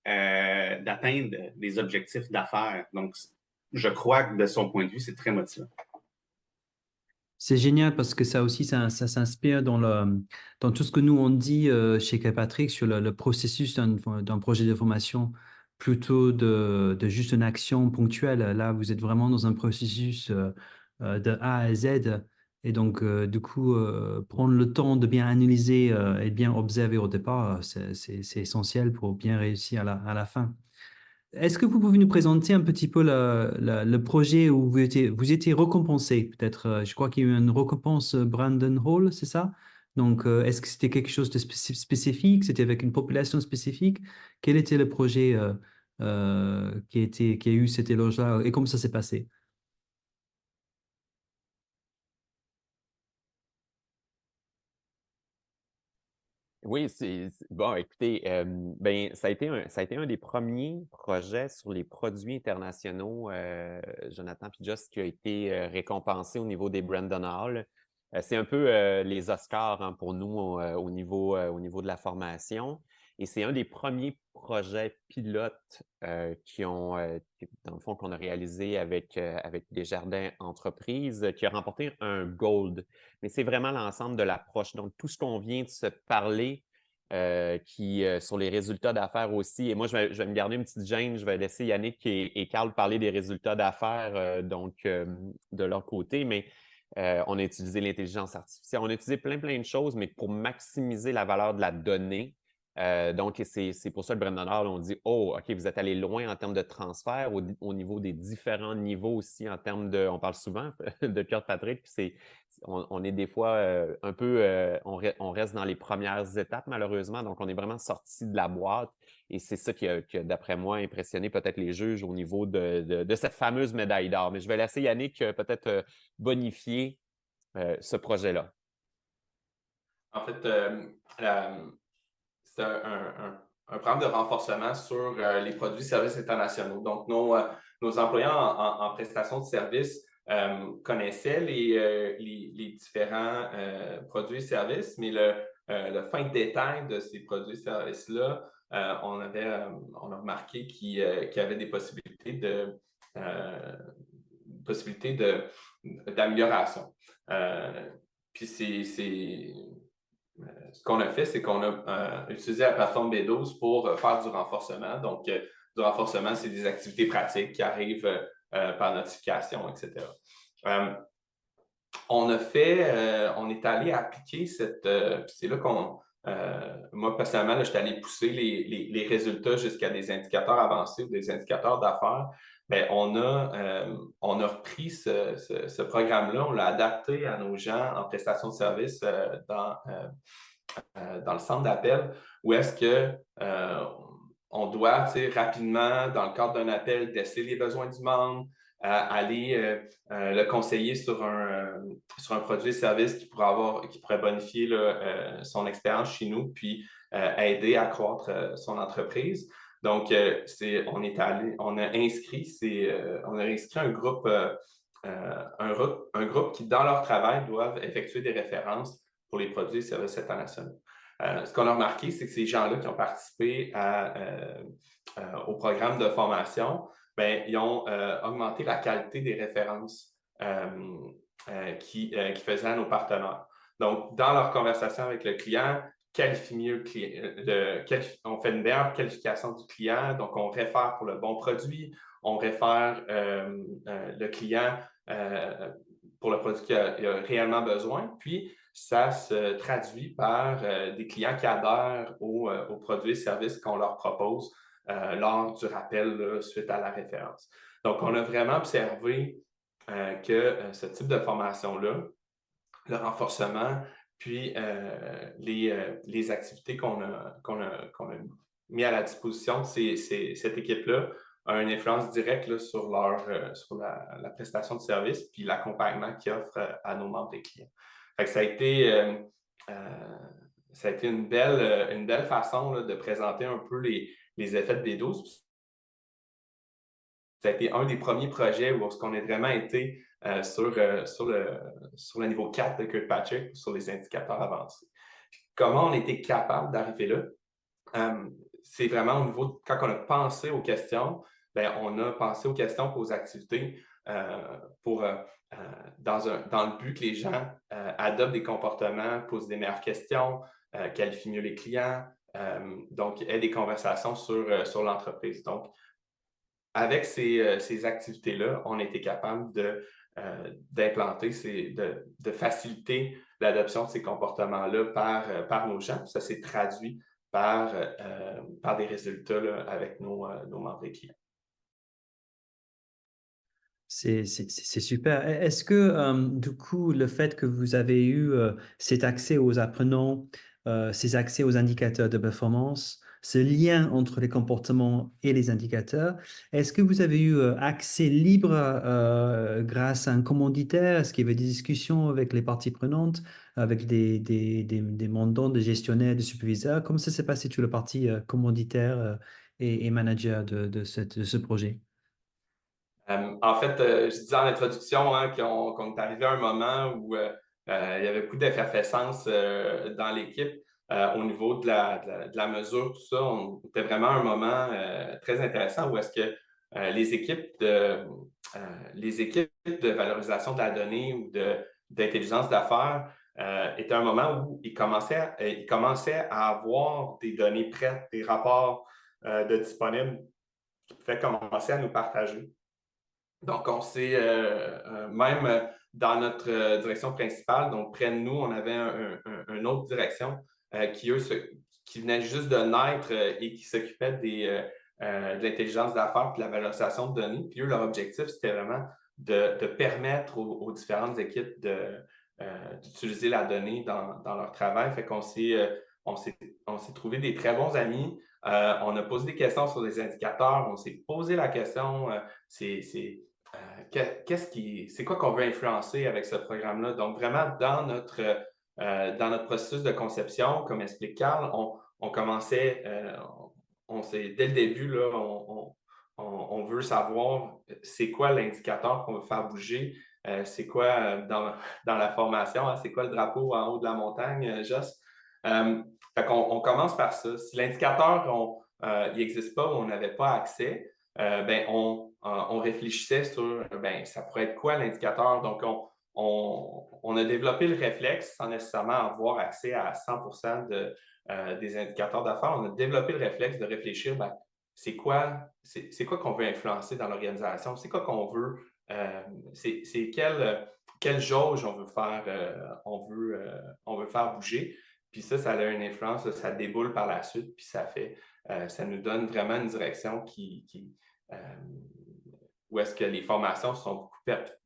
d'atteindre des objectifs d'affaires. Donc, je crois que de son point de vue, c'est très motivant. C'est génial parce que ça aussi, ça s'inspire dans tout ce que nous on dit chez Kilpatrick sur le processus d'un projet de formation plutôt de juste une action ponctuelle. Là, vous êtes vraiment dans un processus de A à Z. Et donc, du coup, prendre le temps de bien analyser et bien observer au départ, c'est essentiel pour bien réussir à la fin. Est-ce que vous pouvez nous présenter un petit peu le projet où vous étiez récompensé? Peut-être, je crois qu'il y a eu une récompense Brandon Hall, c'est ça? Donc, est-ce que c'était quelque chose de spécifique? C'était avec une population spécifique? Quel était le projet qui a eu cet éloge-là et comment ça s'est passé? Oui, bon, écoutez, ben, ça a été un des premiers projets sur les produits internationaux, Jonathan puis Just, qui a été récompensé au niveau des Brandon Hall. C'est un peu les Oscars hein, pour nous au niveau de la formation. Et c'est un des premiers projets pilotes dans le fond, qu'on a réalisé avec Desjardins Entreprises, qui a remporté un Gold. Mais c'est vraiment l'ensemble de l'approche. Donc, tout ce qu'on vient de se parler sur les résultats d'affaires aussi. Et moi, je vais me garder une petite gêne. Je vais laisser Yannick et Carl parler des résultats d'affaires de leur côté. Mais on a utilisé l'intelligence artificielle. On a utilisé plein de choses, mais pour maximiser la valeur de la donnée. Donc, c'est pour ça le Brandon Hall, on dit, oh, OK, vous êtes allé loin en termes de transfert au niveau des différents niveaux aussi en termes on parle souvent de Kilpatrick, puis on est des fois un peu, on reste dans les premières étapes malheureusement, donc on est vraiment sorti de la boîte et c'est ça qui a d'après moi, impressionné peut-être les juges au niveau de cette fameuse médaille d'or. Mais je vais laisser Yannick peut-être bonifier ce projet-là. En fait, c'est un programme de renforcement sur les produits et services internationaux. Donc, nos employés en prestation de services connaissaient les différents produits et services, mais le fin détail de ces produits et services-là, on a remarqué qu'il y avait des possibilités d'amélioration. Puis ce qu'on a fait, c'est qu'on a utilisé la plateforme B12 pour faire du renforcement. Donc, du renforcement, c'est des activités pratiques qui arrivent par notification, etc. On est allé appliquer c'est là moi, personnellement, là, j'étais allé pousser les résultats jusqu'à des indicateurs avancés ou des indicateurs d'affaires. Bien, on a repris ce programme-là, on l'a adapté à nos gens en prestation de services dans le centre d'appel, où est-ce qu'on doit rapidement, dans le cadre d'un appel, déceler les besoins du membre, aller le conseiller sur un produit et service qui pourrait bonifier son expérience chez nous, puis aider à accroître son entreprise. Donc, on a inscrit un groupe qui, dans leur travail, doivent effectuer des références pour les produits et services internationaux. Ce qu'on a remarqué, c'est que ces gens-là qui ont participé au programme de formation, bien, ils ont augmenté la qualité des références qu'ils faisaient à nos partenaires. Donc, dans leur conversation avec le client, qualifie mieux on fait une meilleure qualification du client, donc on réfère pour le bon produit, on réfère le client pour le produit qu'il a réellement besoin. Puis, ça se traduit par des clients qui adhèrent aux produits et services qu'on leur propose lors du rappel là, suite à la référence. Donc, on a vraiment observé que ce type de formation-là, le renforcement, puis les activités qu'on a mis à la disposition de cette équipe-là a une influence directe là, sur la prestation de service puis l'accompagnement qu'ils offrent à nos membres et clients. Fait que ça a été une belle façon là, de présenter un peu les effets de B12. Ça a été un des premiers projets où on a vraiment été sur le niveau 4 de Kirkpatrick, sur les indicateurs avancés. Puis, comment on était capable d'arriver là? C'est vraiment au niveau, quand on a pensé aux questions, bien, on a pensé aux questions pour aux activités dans le but que les gens adoptent des comportements, posent des meilleures questions, qualifient mieux les clients, donc aient des conversations sur l'entreprise. Donc, avec ces activités-là, on a été capable d'implanter, de faciliter l'adoption de ces comportements-là par nos gens. Ça s'est traduit par des résultats là, avec nos membres et clients. C'est super. Est-ce que, du coup, le fait que vous avez eu cet accès aux apprenants, ces accès aux indicateurs de performance, ce lien entre les comportements et les indicateurs, est-ce que vous avez eu accès libre grâce à un commanditaire? Est-ce qu'il y avait des discussions avec les parties prenantes, avec des mandants, des gestionnaires, des superviseurs? Comment ça s'est passé sur le parti commanditaire et manager de ce projet? En fait, je disais en introduction hein, qu'on est arrivé à un moment où il y avait beaucoup d'effervescence dans l'équipe au niveau de la mesure, tout ça. C'était vraiment un moment très intéressant où est-ce que les équipes de valorisation de la donnée ou d'intelligence d'affaires étaient un moment où ils commençaient à avoir des données prêtes, des rapports de disponibles qui pouvaient commencer à nous partager. Donc, on s'est même dans notre direction principale, donc près de nous, on avait une autre direction qui venait juste de naître et qui s'occupait de l'intelligence d'affaires et de la valorisation de données. Puis eux, leur objectif, c'était vraiment de permettre aux différentes équipes d'utiliser la donnée dans leur travail. Fait qu'on on s'est trouvé des très bons amis. On a posé des questions sur les indicateurs. On s'est posé la question, c'est quoi qu'on veut influencer avec ce programme-là? Donc, vraiment, dans notre processus de conception, comme explique Carl, on commençait, dès le début, là, on veut savoir c'est quoi l'indicateur qu'on veut faire bouger, c'est quoi dans la formation, hein, c'est quoi le drapeau en haut de la montagne, Joss? Fait on commence par ça. Si l'indicateur, il n'existe pas ou on n'avait pas accès, ben, on réfléchissait sur ça pourrait être quoi l'indicateur. Donc, on a développé le réflexe sans nécessairement avoir accès à 100% des indicateurs d'affaires. On a développé le réflexe de réfléchir c'est quoi qu'on veut influencer dans l'organisation, c'est quoi qu'on veut, c'est quelle jauge on veut faire bouger. Puis ça a une influence, ça déboule par la suite, puis ça nous donne vraiment une direction où est-ce que les formations sont beaucoup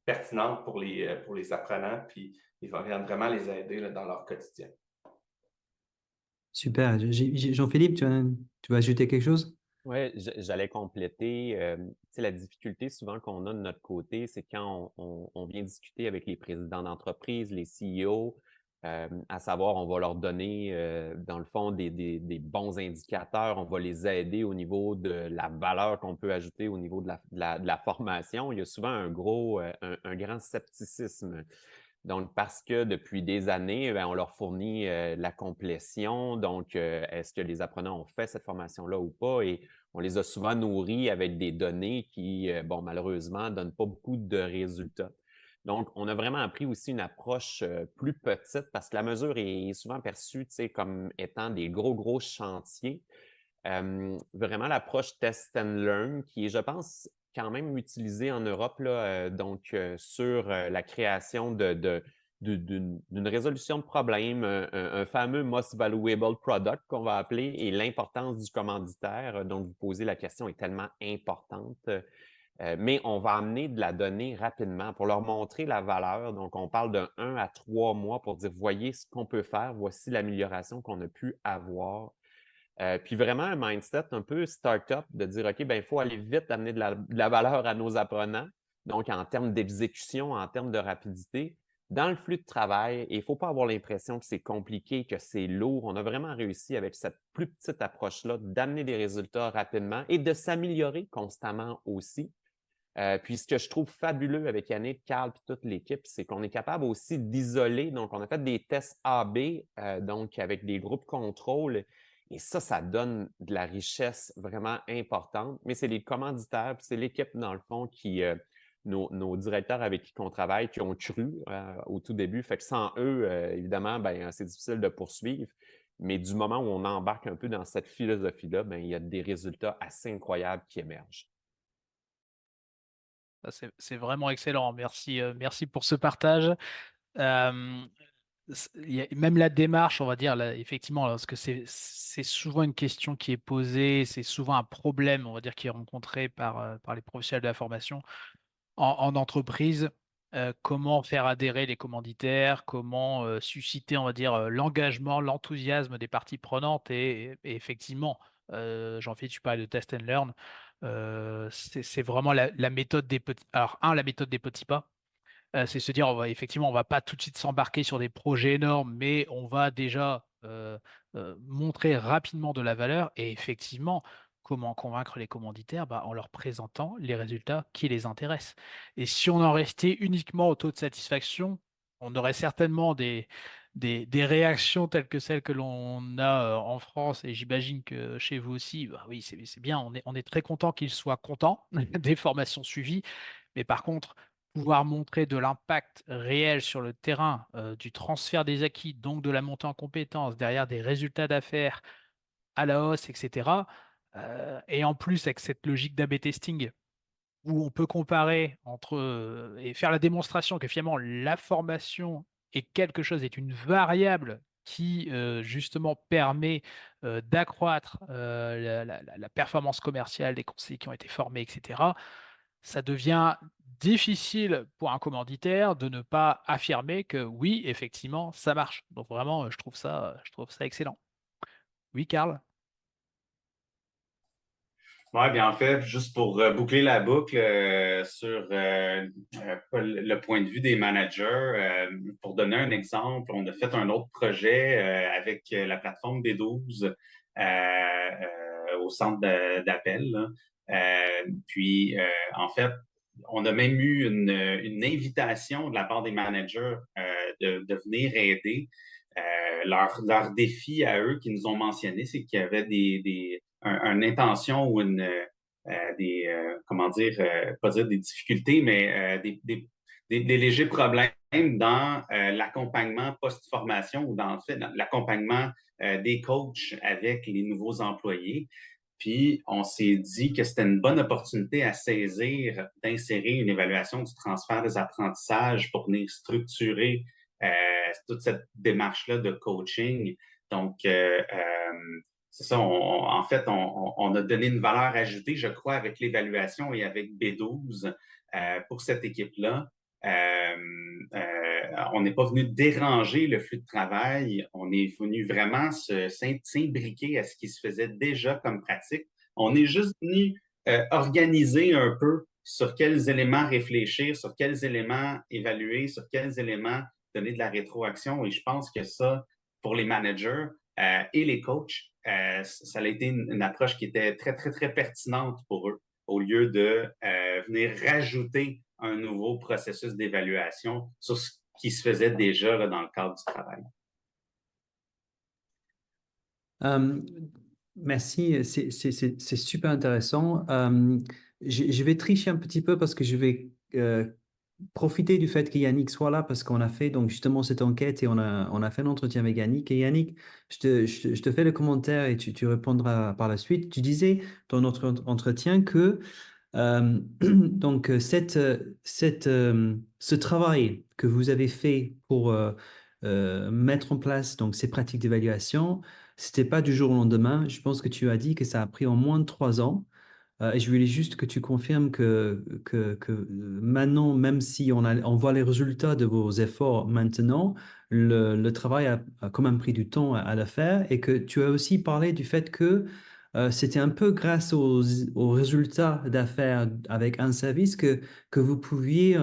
pertinentes pour les apprenants, puis ils vont vraiment les aider là, dans leur quotidien. Super. Jean-Philippe, tu vas ajouter quelque chose? Oui, j'allais compléter. La difficulté souvent qu'on a de notre côté, c'est quand on vient discuter avec les présidents d'entreprise, les CEO, à savoir, on va leur donner, dans le fond, des bons indicateurs, on va les aider au niveau de la valeur qu'on peut ajouter au niveau de la formation. Il y a souvent un grand scepticisme. Donc, parce que depuis des années, on leur fournit la complétion. Donc, est-ce que les apprenants ont fait cette formation-là ou pas? Et on les a souvent nourris avec des données qui, malheureusement, ne donnent pas beaucoup de résultats. Donc, on a vraiment appris aussi une approche plus petite parce que la mesure est souvent perçue comme étant des gros chantiers. Vraiment l'approche test and learn qui est, je pense, quand même utilisé en Europe là, sur la création d'une résolution de problème, un fameux Most Valuable Product qu'on va appeler, et l'importance du commanditaire. Donc, vous posez la question est tellement importante. Mais on va amener de la donnée rapidement pour leur montrer la valeur. Donc, on parle de 1 à 3 mois pour dire, voyez ce qu'on peut faire, voici l'amélioration qu'on a pu avoir. Puis vraiment un mindset un peu start-up de dire, OK, ben il faut aller vite amener de la valeur à nos apprenants. Donc, en termes d'exécution, en termes de rapidité, dans le flux de travail, il ne faut pas avoir l'impression que c'est compliqué, que c'est lourd. On a vraiment réussi avec cette plus petite approche-là d'amener des résultats rapidement et de s'améliorer constamment aussi. Puis ce que je trouve fabuleux avec Yannick, Carl et toute l'équipe, c'est qu'on est capable aussi d'isoler. Donc, on a fait des tests A/B, donc avec des groupes contrôle. Et ça donne de la richesse vraiment importante. Mais c'est les commanditaires, puis c'est l'équipe, dans le fond, nos directeurs avec qui on travaille, qui ont cru au tout début. Fait que sans eux, évidemment, ben, c'est difficile de poursuivre. Mais du moment où on embarque un peu dans cette philosophie-là, ben, il y a des résultats assez incroyables qui émergent. C'est vraiment excellent. Merci, merci pour ce partage. Même la démarche, on va dire, là, effectivement, parce que c'est souvent une question qui est posée, c'est souvent un problème, on va dire, qui est rencontré par les professionnels de la formation en entreprise. Comment faire adhérer les commanditaires, comment susciter, on va dire, l'engagement, l'enthousiasme des parties prenantes. Et effectivement, Jean-Philippe, tu parlais de test and learn. C'est vraiment la méthode des petits. Alors, la méthode des petits pas. C'est se dire, effectivement, on va pas tout de suite s'embarquer sur des projets énormes, mais on va déjà montrer rapidement de la valeur. Et effectivement, comment convaincre les commanditaires? En leur présentant les résultats qui les intéressent. Et si on en restait uniquement au taux de satisfaction, on aurait certainement des réactions telles que celles que l'on a en France, et j'imagine que chez vous aussi. Oui, c'est bien, on est très content qu'ils soient contents des formations suivies, mais par contre, pouvoir montrer de l'impact réel sur le terrain, du transfert des acquis, donc de la montée en compétences, derrière des résultats d'affaires à la hausse, etc. Et en plus, avec cette logique d'A/B testing, où on peut comparer entre et faire la démonstration que finalement la formation est quelque chose, est une variable qui justement permet d'accroître la performance commerciale des conseillers qui ont été formés, etc. Ça devient difficile pour un commanditaire de ne pas affirmer que oui, effectivement, ça marche. Donc vraiment, je trouve ça excellent. Oui, Karl? Oui, bien en fait, juste pour boucler la boucle sur le point de vue des managers, pour donner un exemple, on a fait un autre projet avec la plateforme B12 au centre d'appel. Puis, en fait, on a même eu une invitation de la part des managers de venir aider. Leur défi à eux qu'ils nous ont mentionné, c'est qu'il y avait une intention ou comment dire, pas dire des difficultés, mais des légers problèmes dans l'accompagnement post-formation ou dans l'accompagnement des coachs avec les nouveaux employés. Puis, on s'est dit que c'était une bonne opportunité à saisir d'insérer une évaluation du transfert des apprentissages pour venir structurer toute cette démarche-là de coaching. Donc, c'est ça, en fait, on a donné une valeur ajoutée, je crois, avec l'évaluation et avec B12 pour cette équipe-là. On n'est pas venu déranger le flux de travail, on est venu vraiment s'imbriquer à ce qui se faisait déjà comme pratique. On est juste venu organiser un peu sur quels éléments réfléchir, sur quels éléments évaluer, sur quels éléments donner de la rétroaction. Et je pense que ça, pour les managers et les coachs, ça a été une approche qui était très, très, très pertinente pour eux, au lieu de venir rajouter un nouveau processus d'évaluation sur ce qui se faisait déjà là, dans le cadre du travail. Merci, c'est super intéressant. Je vais tricher un petit peu parce que je vais profiter du fait que Yannick soit là parce qu'on a fait donc justement cette enquête et on a fait un entretien avec Yannick. Et Yannick, je te fais le commentaire et tu répondras par la suite. Tu disais dans notre entretien que Donc, ce travail que vous avez fait pour mettre en place donc, ces pratiques d'évaluation, c'était pas du jour au lendemain. Je pense que tu as dit que ça a pris en moins de 3 ans. Et je voulais juste que tu confirmes que maintenant, même si on voit les résultats de vos efforts maintenant, le travail a quand même pris du temps à le faire et que tu as aussi parlé du fait que c'était un peu grâce aux résultats d'affaires avec un service que vous pouviez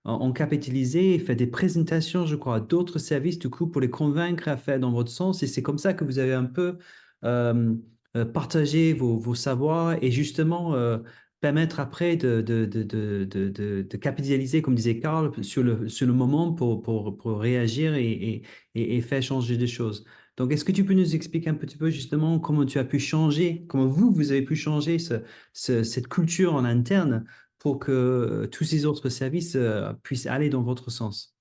en capitaliser et faire des présentations, je crois, à d'autres services, du coup, pour les convaincre à faire dans votre sens. Et c'est comme ça que vous avez un peu euh, partager vos savoirs et justement permettre après de capitaliser, comme disait Karl, sur le moment pour réagir et faire changer des choses. Donc, est-ce que tu peux nous expliquer un petit peu justement comment tu as pu changer, comment vous avez pu changer cette culture en interne pour que tous ces autres services puissent aller dans votre sens?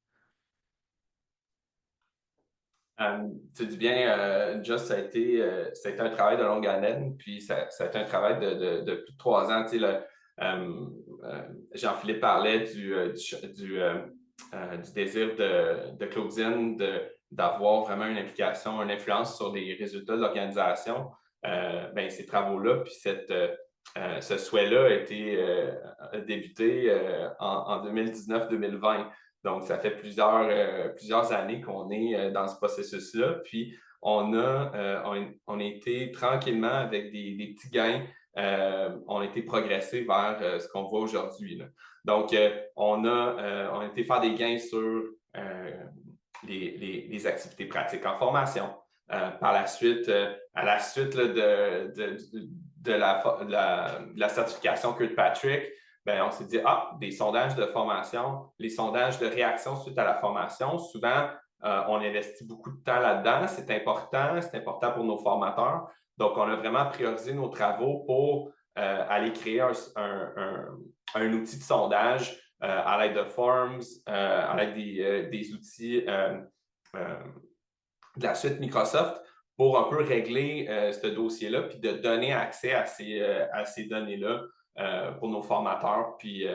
Tu dis bien, Just, ça a été un travail de longue haleine, puis ça a été un travail de plus de 3 ans. Tu sais, Jean-Philippe parlait du désir de Claudine d'avoir vraiment une implication, une influence sur les résultats de l'organisation. Ben, ces travaux-là, puis ce souhait-là a débuté en 2019-2020. Donc, ça fait plusieurs années qu'on est dans ce processus-là. Puis, on a été tranquillement avec des petits gains, on a été progressé vers ce qu'on voit aujourd'hui, là. Donc, on a été faire des gains sur les activités pratiques en formation. Par la suite, à la suite là, de la certification Kirkpatrick, ben, on s'est dit, des sondages de formation, les sondages de réaction suite à la formation, souvent, on investit beaucoup de temps là-dedans. C'est important pour nos formateurs. Donc, on a vraiment priorisé nos travaux pour aller créer un outil de sondage à l'aide de Forms, à l'aide des outils de la suite Microsoft pour un peu régler ce dossier-là, puis de donner accès à ces données-là pour nos formateurs, puis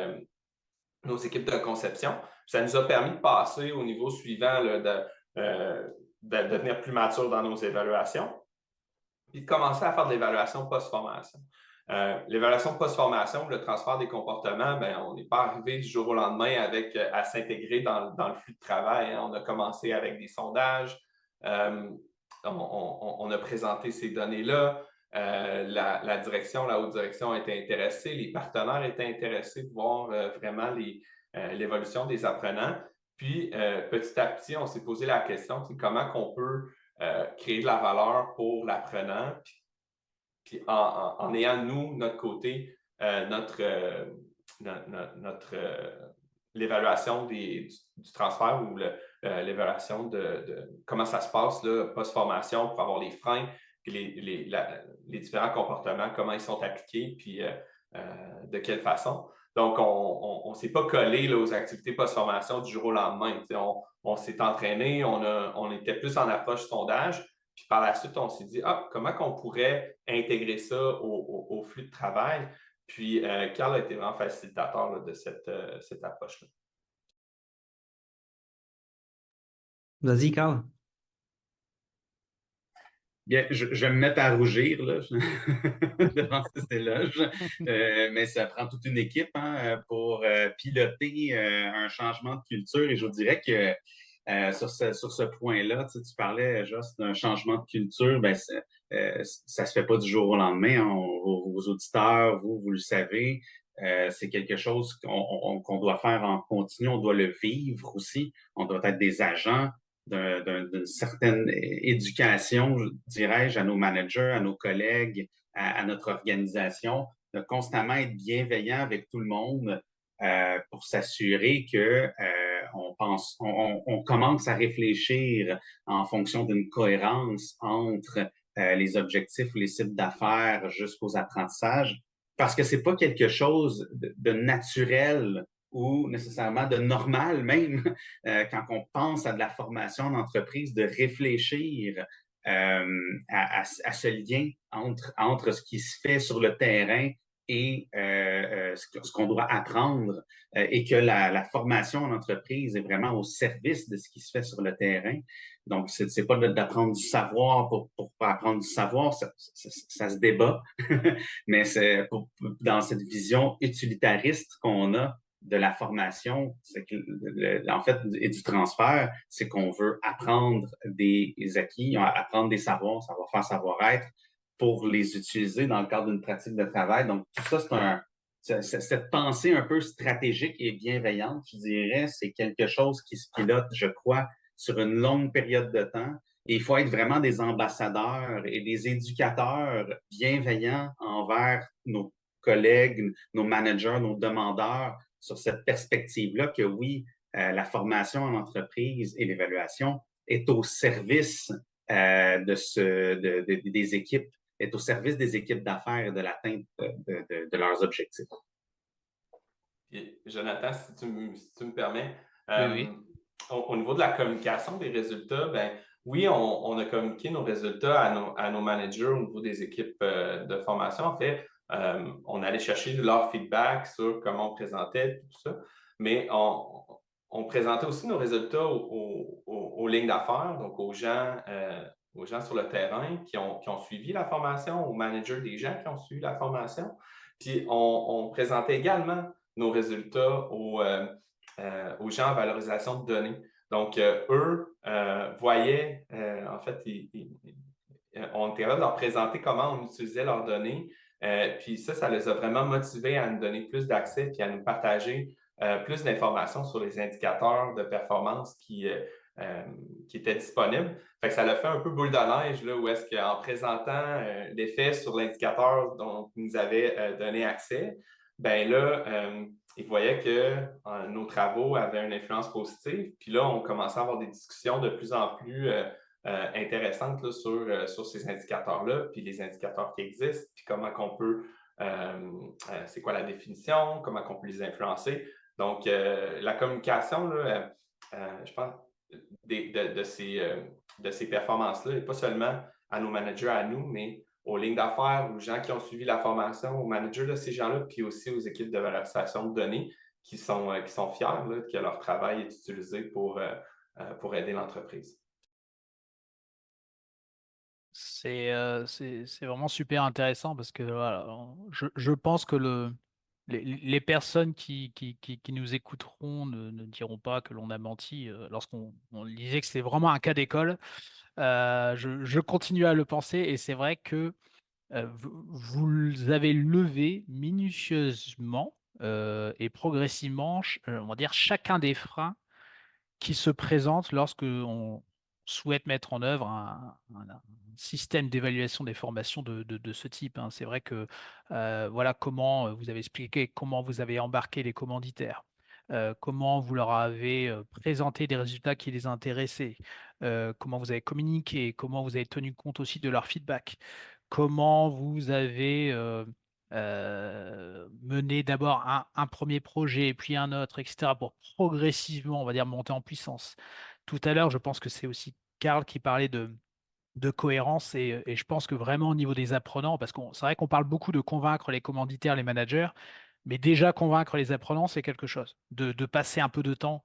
nos équipes de conception. Ça nous a permis de passer au niveau suivant, là, de devenir plus mature dans nos évaluations, puis de commencer à faire de l'évaluation post-formation. L'évaluation post-formation, le transfert des comportements, ben, on n'est pas arrivé du jour au lendemain à s'intégrer dans le flux de travail, hein. On a commencé avec des sondages, on a présenté ces données-là, la direction, la haute direction était intéressée, les partenaires étaient intéressés de voir vraiment l'évolution des apprenants. Puis, petit à petit, on s'est posé la question, comment qu'on peut créer de la valeur pour l'apprenant, puis en ayant, nous, notre côté, l'évaluation du transfert ou l'évaluation de comment ça se passe post-formation pour avoir les freins, puis les différents comportements, comment ils sont appliqués, puis de quelle façon. Donc, on ne s'est pas collé là, aux activités post-formation du jour au lendemain. On s'est entraîné, on était plus en approche sondage. Puis par la suite, on s'est dit, comment qu'on pourrait intégrer ça au flux de travail? Puis Karl a été vraiment facilitateur là, de cette approche-là. Vas-y, Karl. Bien, je vais me mettre à rougir là, devant cet éloge, mais ça prend toute une équipe pour piloter un changement de culture. Et je vous dirais que sur ce point-là, tu parlais juste d'un changement de culture, ben, ça se fait pas du jour au lendemain. Vos auditeurs, vous le savez, c'est quelque chose qu'on doit faire en continu, on doit le vivre aussi, on doit être des agents d'une certaine éducation, dirais-je, à nos managers, à nos collègues, à notre organisation, de constamment être bienveillant avec tout le monde pour s'assurer que on commence à réfléchir en fonction d'une cohérence entre les objectifs ou les cibles d'affaires jusqu'aux apprentissages, parce que c'est pas quelque chose de naturel ou nécessairement de normal même, quand on pense à de la formation d'entreprise, de réfléchir à ce lien entre ce qui se fait sur le terrain et ce qu'on doit apprendre et que la formation en entreprise est vraiment au service de ce qui se fait sur le terrain. Donc, c'est pas d'apprendre du savoir pour apprendre du savoir, ça se débat, mais c'est dans cette vision utilitariste qu'on a de la formation, c'est que, en fait, et du transfert, c'est qu'on veut apprendre des acquis, apprendre des savoirs, savoir-faire, savoir-être, pour les utiliser dans le cadre d'une pratique de travail. Donc, tout ça, cette pensée un peu stratégique et bienveillante, je dirais, c'est quelque chose qui se pilote, je crois, sur une longue période de temps. Et il faut être vraiment des ambassadeurs et des éducateurs bienveillants envers nos collègues, nos managers, nos demandeurs sur cette perspective-là que oui, la formation en entreprise et l'évaluation est au service des équipes, est au service des équipes d'affaires et de l'atteinte de leurs objectifs. Et Jonathan, si tu me permets, Oui. au niveau de la communication des résultats, ben oui, on a communiqué nos résultats à nos managers au niveau des équipes de formation. En fait, on allait chercher leur feedback sur comment on présentait tout ça, mais on présentait aussi nos résultats aux lignes d'affaires, donc aux gens sur le terrain qui ont suivi la formation, aux managers des gens qui ont suivi la formation. Puis on présentait également nos résultats aux gens en valorisation de données. Donc, eux voyaient, en fait, on était capable de leur présenter comment on utilisait leurs données. Puis ça les a vraiment motivés à nous donner plus d'accès puis à nous partager plus d'informations sur les indicateurs de performance qui étaient disponibles. Fait que ça l'a fait un peu boule de neige, là, où est-ce qu'en présentant l'effet sur l'indicateur dont ils nous avaient donné accès, ben là, ils voyaient que nos travaux avaient une influence positive. Puis là, on commençait à avoir des discussions de plus en plus intéressantes là, sur ces indicateurs-là, puis les indicateurs qui existent, puis comment qu'on peut, c'est quoi la définition, comment qu'on peut les influencer. Donc, la communication, là, je pense, de ces performances-là, et pas seulement à nos managers, à nous, mais aux lignes d'affaires, aux gens qui ont suivi la formation, aux managers de ces gens-là, puis aussi aux équipes de valorisation de données qui sont fiers là, que leur travail est utilisé pour aider l'entreprise. C'est vraiment super intéressant parce que voilà, je pense que les personnes qui nous écouteront ne diront pas que l'on a menti lorsqu'on disait que c'était vraiment un cas d'école. Je continue à le penser et c'est vrai que vous avez levé minutieusement et progressivement, on va dire, chacun des freins qui se présentent lorsque on souhaite mettre en œuvre un système d'évaluation des formations de ce type, hein. C'est vrai que, voilà comment, vous avez expliqué comment vous avez embarqué les commanditaires, comment vous leur avez, présenté des résultats qui les intéressaient, comment vous avez communiqué, comment vous avez tenu compte aussi de leur feedback, comment vous avez, mené d'abord un 1er projet, puis un autre, et cetera, pour progressivement, on va dire, monter en puissance. Tout à l'heure, je pense que c'est aussi Karl qui parlait de cohérence et je pense que vraiment au niveau des apprenants, parce qu'on c'est vrai qu'on parle beaucoup de convaincre les commanditaires, les managers, mais déjà convaincre les apprenants, c'est quelque chose. De passer un peu de temps,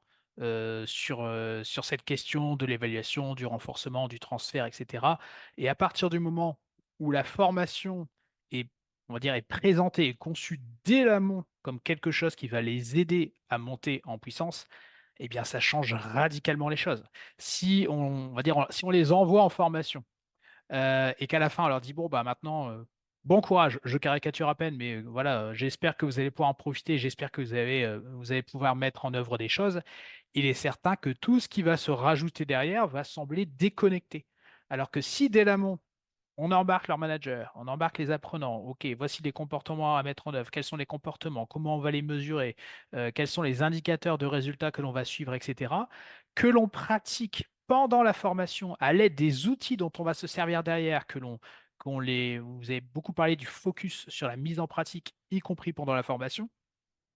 sur cette question de l'évaluation, du renforcement, du transfert et cetera et à partir du moment où la formation est, on va dire, est présentée et conçue dès l'amont comme quelque chose qui va les aider à monter en puissance, eh bien ça change radicalement les choses. Si on va dire, si on les envoie en formation, et qu'à la fin, on leur dit: «Bon, bah, maintenant, bon courage». Je caricature à peine, mais voilà, j'espère que vous allez pouvoir en profiter, j'espère que vous allez pouvoir mettre en œuvre des choses. Il est certain que tout ce qui va se rajouter derrière va sembler déconnecté. Alors que si dès l'amont, on embarque leur manager, on embarque les apprenants. OK, voici les comportements à mettre en œuvre. Quels sont les comportements? Comment on va les mesurer? Quels sont les indicateurs de résultats que l'on va suivre, et cetera. Que l'on pratique pendant la formation à l'aide des outils dont on va se servir derrière, vous avez beaucoup parlé du focus sur la mise en pratique, y compris pendant la formation.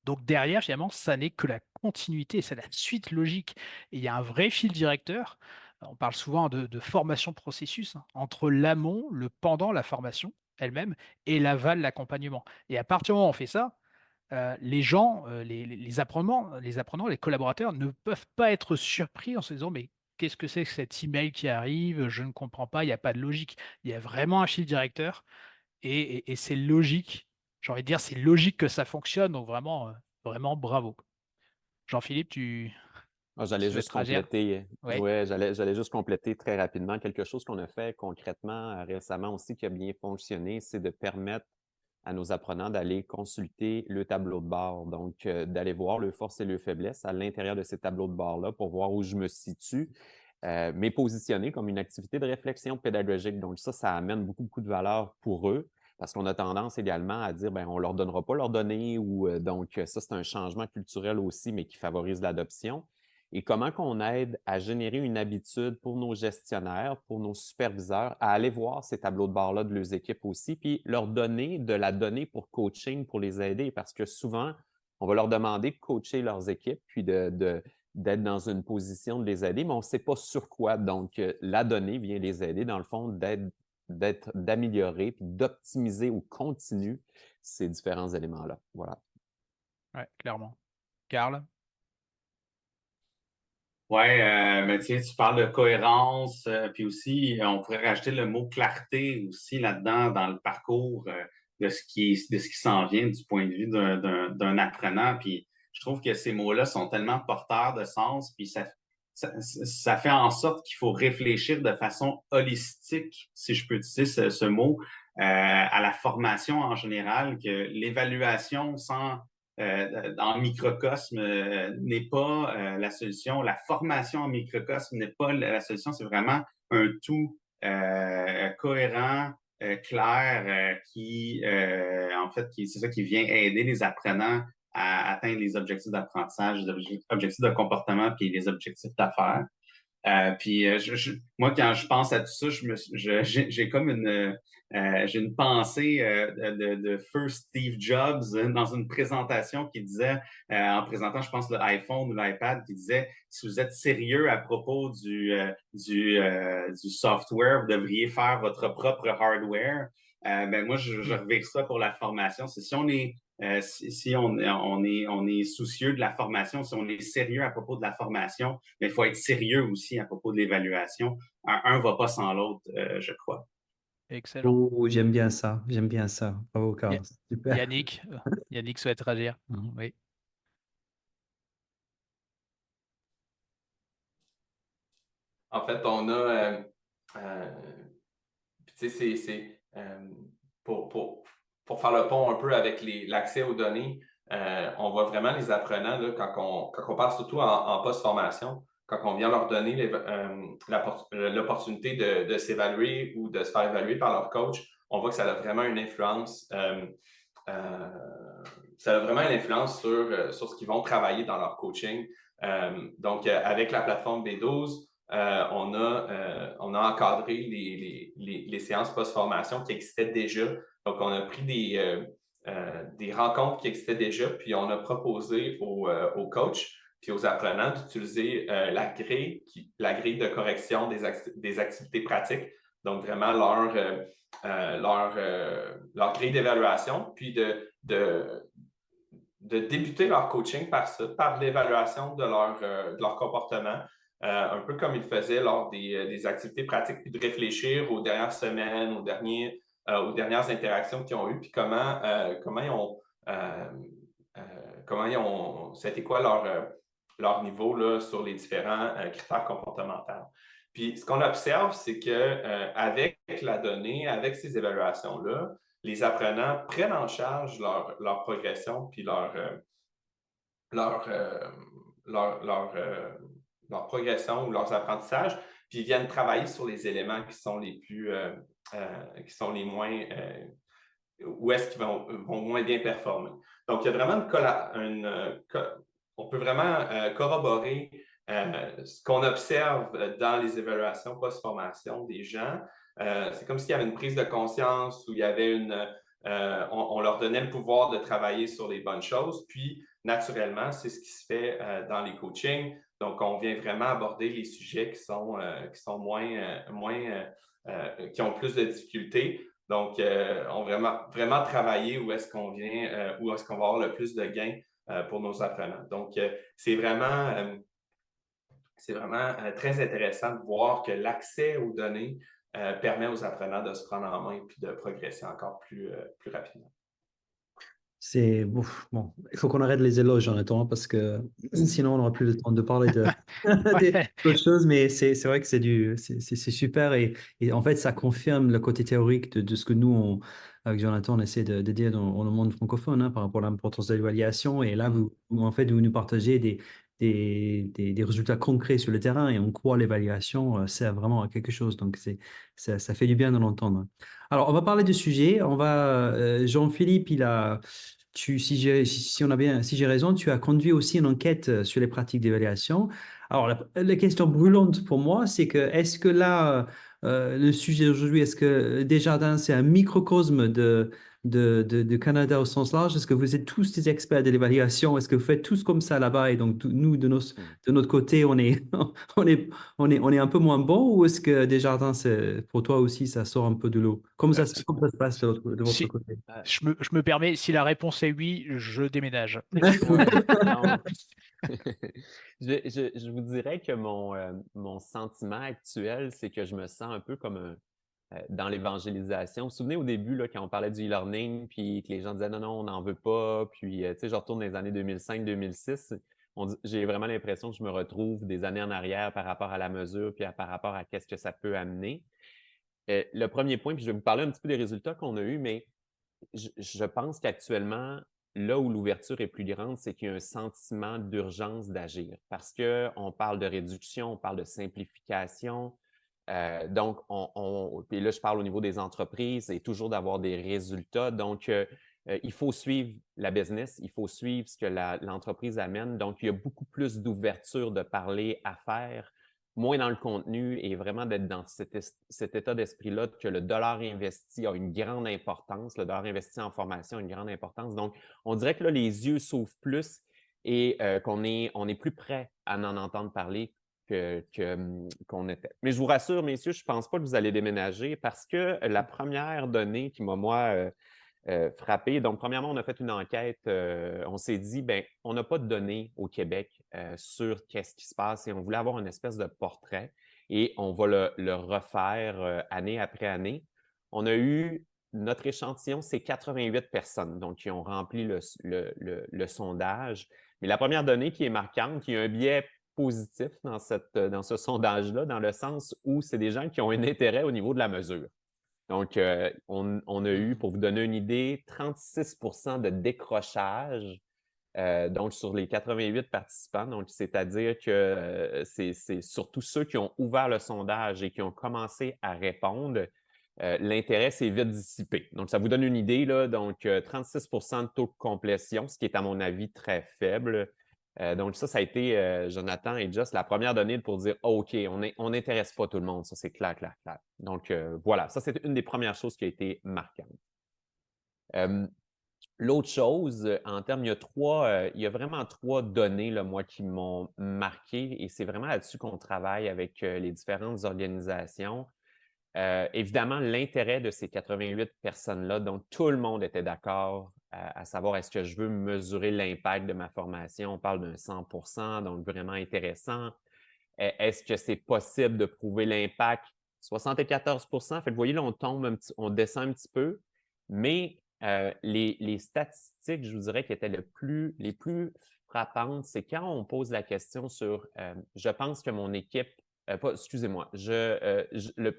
Donc derrière, finalement, ça n'est que la continuité, c'est la suite logique. Et il y a un vrai fil directeur. On parle souvent de formation processus, hein, entre l'amont, le pendant, la formation elle-même et l'aval, l'accompagnement. Et à partir du moment où on fait ça, les gens, les apprenants, les collaborateurs ne peuvent pas être surpris en se disant: «Mais qu'est-ce que c'est que cet email qui arrive? Je ne comprends pas, il y a pas de logique». Il y a vraiment un fil directeur et c'est logique. J'ai envie de dire, c'est logique que ça fonctionne, donc vraiment, vraiment bravo. Jean-Philippe, tu J'allais juste souhaites réagir? compléter, Oui. ouais, j'allais juste compléter très rapidement. Quelque chose qu'on a fait concrètement récemment aussi qui a bien fonctionné, c'est de permettre à nos apprenants d'aller consulter le tableau de bord. Donc, d'aller voir leurs forces et leurs faiblesses à l'intérieur de ces tableaux de bord-là pour voir où je me situe, mais positionner comme une activité de réflexion pédagogique. Donc, ça amène beaucoup, beaucoup de valeur pour eux. Parce qu'on a tendance également à dire, ben, on leur donnera pas leurs données ou donc ça, c'est un changement culturel aussi, mais qui favorise l'adoption. Et comment qu'on aide à générer une habitude pour nos gestionnaires, pour nos superviseurs, à aller voir ces tableaux de bord-là de leurs équipes aussi, puis leur donner de la donnée pour coaching, pour les aider, parce que souvent, on va leur demander de coacher leurs équipes, puis d'être dans une position de les aider, mais on ne sait pas sur quoi. Donc, la donnée vient les aider, dans le fond, d'améliorer, puis d'optimiser au continu ces différents éléments-là. Voilà. Ouais, clairement. Karl? Ouais, mais tu parles de cohérence, puis aussi, on pourrait rajouter le mot clarté aussi là-dedans dans le parcours de de ce qui s'en vient du point de vue d'un apprenant. Puis je trouve que ces mots-là sont tellement porteurs de sens, puis ça fait en sorte qu'il faut réfléchir de façon holistique, si je peux utiliser ce mot, à la formation en général, que l'évaluation sans en microcosme n'est pas la solution. La formation en microcosme n'est pas la solution. C'est vraiment un tout cohérent, clair, en fait, c'est ça qui vient aider les apprenants à atteindre les objectifs d'apprentissage, les objectifs de comportement puis les objectifs d'affaires. Moi, quand je pense à tout ça, j'ai comme j'ai une pensée de Feu Steve Jobs dans une présentation qui disait, en présentant, je pense, l'iPhone ou l'iPad, qui disait, si vous êtes sérieux à propos du software, vous devriez faire votre propre hardware. Ben moi, je revire ça pour la formation. C'est si on est si on est soucieux de la formation, si on est sérieux à propos de la formation, mais il faut être sérieux aussi à propos de l'évaluation. Un va pas sans l'autre, je crois. Excellent. Oh, j'aime bien ça. J'aime bien ça. Bravo, Ya- Carl. Super. Yannick? Yannick souhaite réagir. Oui. En fait, on a, tu sais, pour faire le pont un peu avec l'accès aux données, on voit vraiment les apprenants, là, quand on parle surtout en post-formation, quand on vient leur donner l'opportunité de s'évaluer ou de se faire évaluer par leur coach, on voit que ça a vraiment une influence. Ça a vraiment une influence sur ce qu'ils vont travailler dans leur coaching. Donc, avec la plateforme B12, on a encadré les séances post-formation qui existaient déjà. Donc, on a pris des rencontres qui existaient déjà, puis on a proposé aux coachs puis aux apprenants d'utiliser la grille de correction des activités pratiques. Donc, vraiment leur grille d'évaluation, puis de débuter leur coaching par l'évaluation de leur comportement, un peu comme ils faisaient lors des activités pratiques, puis de réfléchir aux dernières semaines, aux dernières interactions qu'ils ont eues, puis comment ils ont, c'était quoi leur niveau là, sur les différents critères comportementaux. Puis ce qu'on observe, c'est qu'avec la donnée, avec ces évaluations-là, les apprenants prennent en charge leur progression puis leur, leur progression ou leurs apprentissages, puis ils viennent travailler sur les éléments qui sont qui sont les moins, où est-ce qu'ils vont moins bien performer. Donc, il y a vraiment on peut vraiment corroborer ce qu'on observe dans les évaluations post-formation des gens. C'est comme s'il y avait une prise de conscience où il y avait on leur donnait le pouvoir de travailler sur les bonnes choses. Puis, naturellement, c'est ce qui se fait dans les coachings. Donc, on vient vraiment aborder les sujets qui sont qui ont plus de difficultés Donc, on vraiment travaillé où est-ce qu'on vient, où est-ce qu'on va avoir le plus de gains pour nos apprenants. Donc, c'est vraiment très intéressant de voir que l'accès aux données permet aux apprenants de se prendre en main et puis de progresser encore plus rapidement. C'est bon, il faut qu'on arrête les éloges, Jonathan, parce que sinon on n'aura plus le temps de parler d'autres choses. Mais c'est vrai que c'est super et en fait ça confirme le côté théorique de ce que nous, avec Jonathan, on essaie de dire dans le monde francophone, hein, par rapport à l'importance de l'évaluation. Et là, vous nous partagez des résultats concrets sur le terrain et on croit l'évaluation sert vraiment à quelque chose. Donc ça fait du bien de l'entendre. Alors, on va parler du sujet. Jean-Philippe, si j'ai raison, tu as conduit aussi une enquête sur les pratiques d'évaluation. Alors, la question brûlante pour moi, c'est que est-ce que là, le sujet d'aujourd'hui, est-ce que Desjardins, c'est un microcosme de Canada au sens large? Est-ce que vous êtes tous des experts de l'évaluation? Est-ce que vous faites tous comme ça là-bas et donc nous, de notre côté, on est, on est un peu moins bon ou est-ce que Desjardins, pour toi aussi, ça sort un peu de l'eau? Comment ça se passe de votre côté? Je me permets, si la réponse est oui, je déménage. Ouais, non. Je vous dirais que mon sentiment actuel, c'est que je me sens un peu comme dans l'évangélisation. Vous vous souvenez au début, là, quand on parlait du e-learning, puis que les gens disaient non, non, on n'en veut pas, puis tu sais, je retourne dans les années 2005-2006, j'ai vraiment l'impression que je me retrouve des années en arrière par rapport à la mesure, puis par rapport à qu'est-ce que ça peut amener. Le premier point, puis je vais vous parler un petit peu des résultats qu'on a eus, mais je pense qu'actuellement, là où l'ouverture est plus grande, c'est qu'il y a un sentiment d'urgence d'agir parce qu'on parle de réduction, on parle de simplification. Donc, puis là, je parle au niveau des entreprises et toujours d'avoir des résultats. Donc, il faut suivre la business, il faut suivre ce que l'entreprise amène. Donc, il y a beaucoup plus d'ouverture de parler affaires, moins dans le contenu et vraiment d'être dans cet état d'esprit-là que le dollar investi a une grande importance, le dollar investi en formation a une grande importance. Donc, on dirait que là, les yeux s'ouvrent plus et qu'on est plus prêt à en entendre parler qu'on était. Mais je vous rassure, messieurs, je ne pense pas que vous allez déménager parce que la première donnée qui m'a, moi, frappé. Donc, premièrement, on a fait une enquête. On s'est dit, ben, on n'a pas de données au Québec sur qu'est-ce qui se passe et on voulait avoir une espèce de portrait et on va le refaire année après année. On a eu notre échantillon, c'est 88 personnes donc qui ont rempli le sondage. Mais la première donnée qui est marquante, qui a un biais positif dans ce sondage-là, dans le sens où c'est des gens qui ont un intérêt au niveau de la mesure. Donc, on a eu, pour vous donner une idée, 36 de décrochage donc sur les 88 participants. Donc, c'est-à-dire que c'est surtout ceux qui ont ouvert le sondage et qui ont commencé à répondre. L'intérêt s'est vite dissipé. Donc, ça vous donne une idée, là. Donc, 36 de taux de complétion, ce qui est, à mon avis, très faible. Donc, ça a été, Jonathan et Just, la première donnée pour dire oh, OK, on n'intéresse pas tout le monde. Ça, c'est clair, clair, clair. Donc, voilà, ça, c'est une des premières choses qui a été marquante. L'autre chose, en termes, il y a vraiment 3 données, là, moi, qui m'ont marqué et c'est vraiment là-dessus qu'on travaille avec les différentes organisations. Évidemment, l'intérêt de ces 88 personnes-là, donc tout le monde était d'accord à savoir est-ce que je veux mesurer l'impact de ma formation. On parle d'un 100 donc vraiment intéressant. Est-ce que c'est possible de prouver l'impact? 74 fait que vous voyez, là, on descend un petit peu, mais les statistiques, je vous dirais, qui étaient les plus frappantes, c'est quand on pose la question sur je pense que mon équipe excusez-moi, le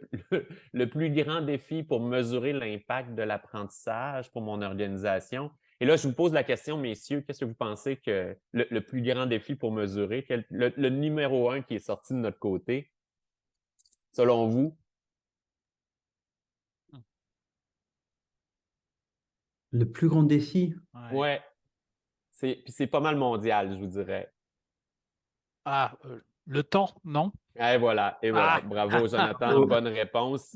plus grand défi pour mesurer l'impact de l'apprentissage pour mon organisation. Et là, je vous pose la question, messieurs, qu'est-ce que vous pensez que le plus grand défi pour mesurer, le numéro 1 qui est sorti de notre côté, selon vous? Le plus grand défi? Ouais. C'est pas mal mondial, je vous dirais. Ah, le temps, non? Et voilà, bravo Jonathan, bonne réponse.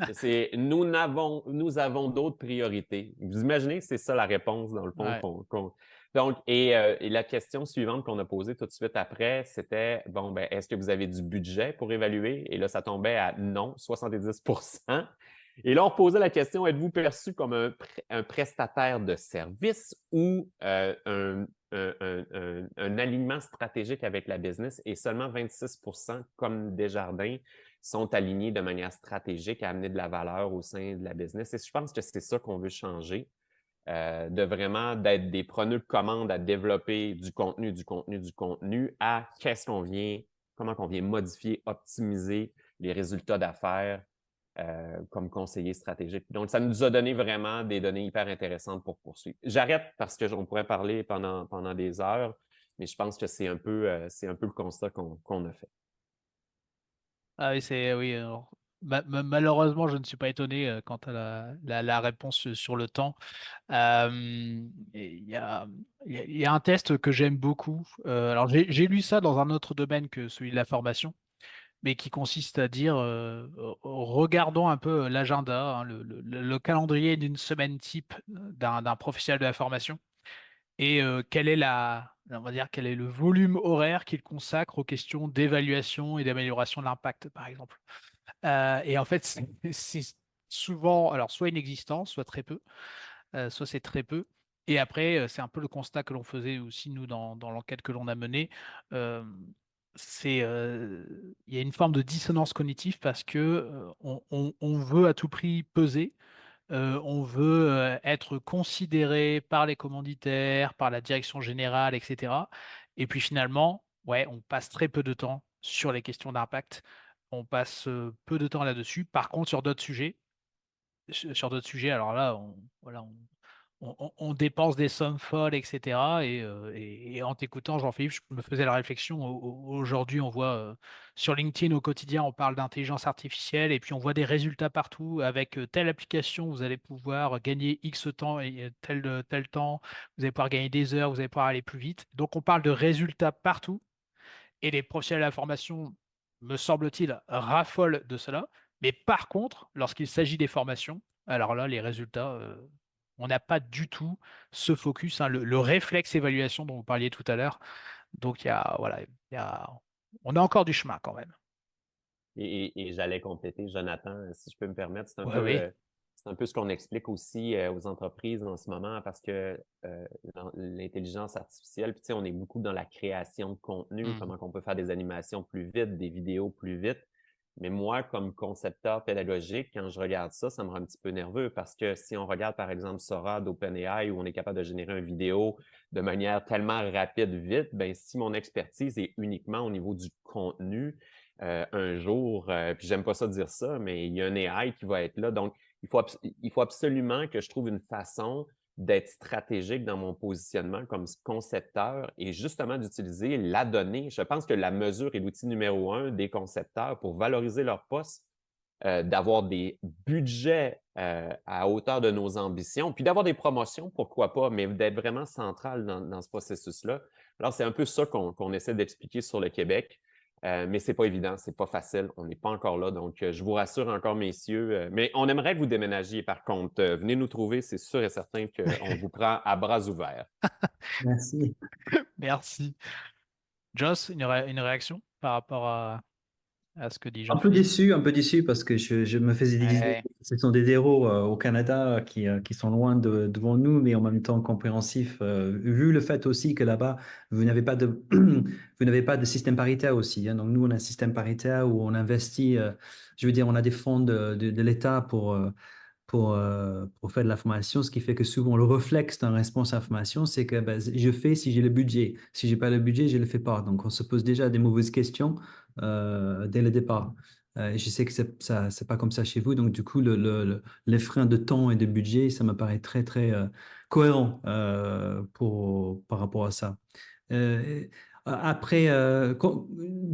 Nous avons d'autres priorités. Vous imaginez que c'est ça la réponse dans le fond. Ouais. Donc, et la question suivante qu'on a posée tout de suite après, c'était bon, ben, est-ce que vous avez du budget pour évaluer? Et là, ça tombait à non, 70 Et là, on reposait la question, êtes-vous perçu comme un prestataire de service ou un alignement stratégique avec la business? Et seulement 26%, comme Desjardins, sont alignés de manière stratégique à amener de la valeur au sein de la business. Et je pense que c'est ça qu'on veut changer, de vraiment d'être des preneurs de commandes à développer du contenu, à comment qu'on vient modifier, optimiser les résultats d'affaires comme conseiller stratégique. Donc, ça nous a donné vraiment des données hyper intéressantes pour poursuivre. J'arrête parce que on pourrait parler pendant des heures, mais je pense que c'est un peu le constat qu'on a fait. Ah oui, oui. Alors, malheureusement, je ne suis pas étonné quant à la réponse sur le temps. Il y a un test que j'aime beaucoup. Alors, j'ai lu ça dans un autre domaine que celui de la formation, mais qui consiste à dire, regardons un peu l'agenda, hein, le calendrier d'une semaine type d'un professionnel de la formation, et on va dire, quel est le volume horaire qu'il consacre aux questions d'évaluation et d'amélioration de l'impact, par exemple. Et en fait, c'est souvent, alors soit inexistant, soit très peu, soit c'est très peu. Et après, c'est un peu le constat que l'on faisait aussi, nous, dans l'enquête que l'on a menée. Euh, il y a une forme de dissonance cognitive parce que on veut à tout prix peser, on veut être considéré par les commanditaires, par la direction générale, etc. Et puis finalement, ouais, on passe très peu de temps sur les questions d'impact. On passe peu de temps là-dessus. Par contre, sur d'autres sujets, alors là, voilà, on dépense des sommes folles, etc. Et en t'écoutant, Jean-Philippe, je me faisais la réflexion. Aujourd'hui, on voit sur LinkedIn au quotidien, on parle d'intelligence artificielle et puis on voit des résultats partout. Avec telle application, vous allez pouvoir gagner X temps et tel temps. Vous allez pouvoir gagner des heures, vous allez pouvoir aller plus vite. Donc, on parle de résultats partout. Et les professionnels de la formation, me semble-t-il, raffolent de cela. Mais par contre, lorsqu'il s'agit des formations, alors là, les résultats, on n'a pas du tout ce focus, hein, le réflexe évaluation dont vous parliez tout à l'heure. Donc, voilà, on a encore du chemin quand même. Et j'allais compléter, Jonathan, si je peux me permettre, Oui, oui. c'est un peu ce qu'on explique aussi aux entreprises en ce moment parce que l'intelligence artificielle, puis tu sais, on est beaucoup dans la création de contenu, comment on peut faire des animations plus vite, des vidéos plus vite. Mais moi, comme concepteur pédagogique, quand je regarde ça, ça me rend un petit peu nerveux parce que si on regarde par exemple Sora d'OpenAI où on est capable de générer une vidéo de manière tellement rapide, vite, ben si mon expertise est uniquement au niveau du contenu, un jour, puis j'aime pas ça dire ça, mais il y a un AI qui va être là. Donc, il faut absolument que je trouve une façon d'être stratégique dans mon positionnement comme concepteur et justement d'utiliser la donnée. Je pense que la mesure est l'outil numéro 1 des concepteurs pour valoriser leur poste, d'avoir des budgets à hauteur de nos ambitions, puis d'avoir des promotions, pourquoi pas, mais d'être vraiment central dans ce processus-là. Alors, c'est un peu ça qu'on essaie d'expliquer sur le Québec. Mais c'est pas évident, c'est pas facile. On n'est pas encore là. Donc, je vous rassure encore, messieurs. Mais on aimerait que vous déménagiez, par contre. Venez nous trouver, c'est sûr et certain qu'on vous prend à bras ouverts. Merci. Merci. Joss, une réaction par rapport à ce que dit Un Jean-Philippe? peu déçu parce que je me faisais des idées. Ouais. Ce sont des héros au Canada qui sont loin devant nous, mais en même temps compréhensifs. Vu le fait aussi que là-bas, vous n'avez pas de, vous n'avez pas de système paritaire aussi, hein. Donc nous, on a un système paritaire où on investit, je veux dire, on a des fonds de l'État pour faire de la formation, ce qui fait que souvent le réflexe d'un responsable formation, c'est que ben, je fais si j'ai le budget. Si j'ai pas le budget, je le fais pas. Donc on se pose déjà des mauvaises questions dès le départ. Je sais que c'est pas comme ça chez vous, donc du coup les freins de temps et de budget, ça me paraît très très cohérent par rapport à ça. Euh, Après,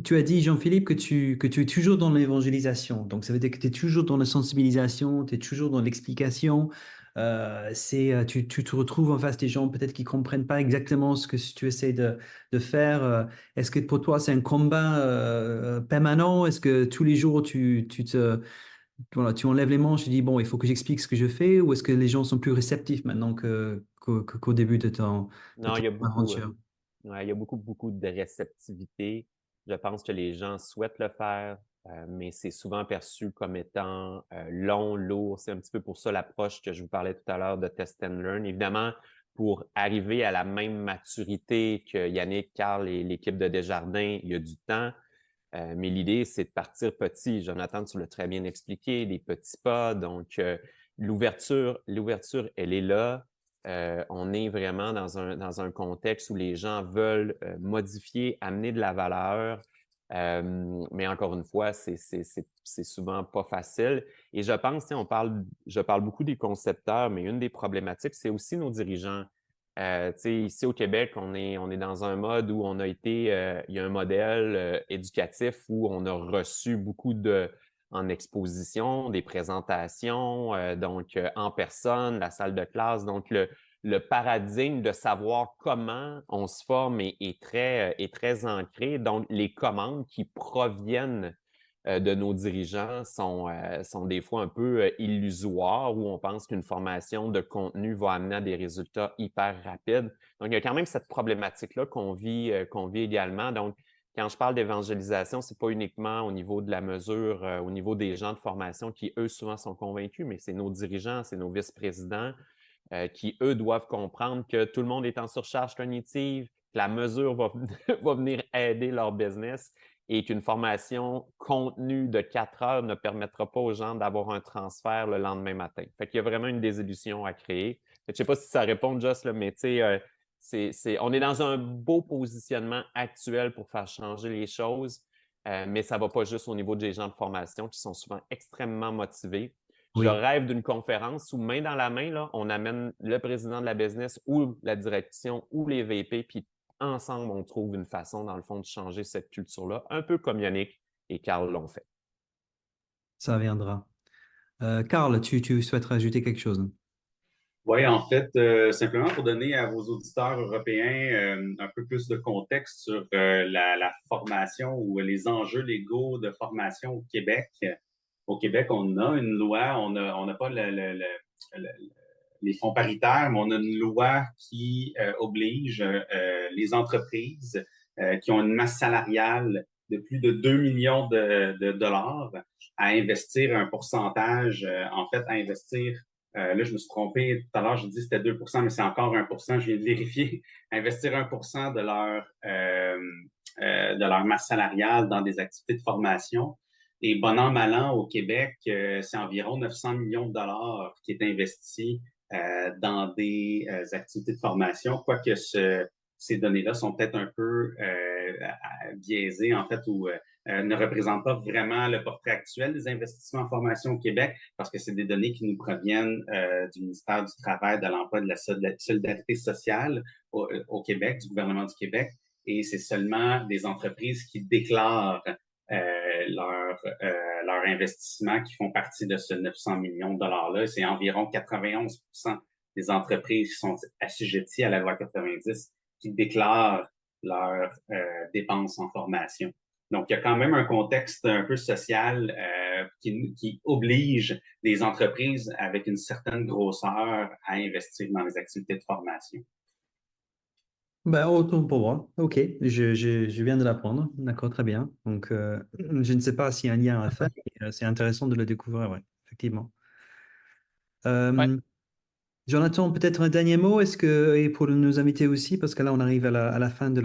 tu as dit, Jean-Philippe, que tu es toujours dans l'évangélisation. Donc, ça veut dire que tu es toujours dans la sensibilisation, tu es toujours dans l'explication. Tu te retrouves en face des gens peut-être qui ne comprennent pas exactement ce que tu essaies de faire. Est-ce que pour toi, c'est un combat permanent? Est-ce que tous les jours, voilà, tu enlèves les manches et dis, bon, il faut que j'explique ce que je fais? Ou est-ce que les gens sont plus réceptifs maintenant qu'au début de Non, ton aventure? ouais, il y a beaucoup de réceptivité. Je pense que les gens souhaitent le faire. mais c'est souvent perçu comme étant long, lourd. C'est un petit peu pour ça l'approche que je vous parlais tout à l'heure de test and learn. Évidemment, pour arriver à la même maturité que Yannick, Carl et l'équipe de Desjardins, il y a du temps. Mais l'idée, c'est de partir petit. Jonathan, tu l'as très bien expliqué, des petits pas. Donc, l'ouverture, elle est là. On est vraiment dans un contexte où les gens veulent modifier, amener de la valeur. Mais encore une fois, c'est souvent pas facile. Et je pense, je parle beaucoup des concepteurs, mais une des problématiques, c'est aussi nos dirigeants. Ici au Québec, on est dans un mode où on a été, il y a un modèle éducatif où on a reçu beaucoup en exposition, des présentations, donc en personne, la salle de classe. Donc, le paradigme de savoir comment on se forme est très ancré. Donc, les commandes qui proviennent de nos dirigeants sont des fois un peu illusoires, où on pense qu'une formation de contenu va amener à des résultats hyper rapides. Donc, il y a quand même cette problématique-là qu'on vit également. Donc, quand je parle d'évangélisation, ce n'est pas uniquement au niveau de la mesure, au niveau des gens de formation qui, eux, souvent sont convaincus, mais c'est nos dirigeants, c'est nos vice-présidents qui, eux, doivent comprendre que tout le monde est en surcharge cognitive, que la mesure va venir aider leur business et qu'une formation contenue de 4 heures ne permettra pas aux gens d'avoir un transfert le lendemain matin. Fait qu'il y a vraiment une désillusion à créer. Je ne sais pas si ça répond, Joss, là, mais tu sais, on est dans un beau positionnement actuel pour faire changer les choses, mais ça ne va pas juste au niveau des gens de formation qui sont souvent extrêmement motivés. Oui. Je rêve d'une conférence où, main dans la main, là, on amène le président de la business ou la direction ou les VP, puis ensemble, on trouve une façon, dans le fond, de changer cette culture-là, un peu comme Yannick et Carl l'ont fait. Ça viendra. Carl, tu souhaites rajouter quelque chose? Oui, en fait, simplement pour donner à vos auditeurs européens un peu plus de contexte sur la formation ou les enjeux légaux de formation au Québec. Au Québec, on a une loi, on n'a pas les fonds paritaires, mais on a une loi qui oblige les entreprises qui ont une masse salariale de plus de 2 millions de dollars à investir un pourcentage, en fait, à investir là, je me suis trompé tout à l'heure, je dis que c'était 2 mais c'est encore 1 je viens de vérifier. Investir 1 de leur masse salariale dans des activités de formation. Et bon an, mal an, au Québec, c'est environ 900 millions de dollars qui est investi dans des activités de formation, quoique ces données-là sont peut-être un peu biaisées, en fait, ou ne représentent pas vraiment le portrait actuel des investissements en formation au Québec, parce que c'est des données qui nous proviennent du ministère du Travail, de l'Emploi, de la Solidarité sociale au Québec, du gouvernement du Québec, et c'est seulement des entreprises qui déclarent leur investissement qui font partie de ce 900 millions de dollars-là. C'est environ 91% des entreprises qui sont assujetties à la loi 90 qui déclarent leurs dépenses en formation. Donc, il y a quand même un contexte un peu social qui oblige les entreprises avec une certaine grosseur à investir dans les activités de formation. Ben, autant pour moi. OK, je viens de l'apprendre. D'accord, très bien. Donc, je ne sais pas s'il y a un lien à faire. Mais, c'est intéressant de le découvrir, oui, effectivement. Ouais. Jonathan, peut-être un dernier mot, et pour nos invités aussi, parce que là, on arrive à la fin de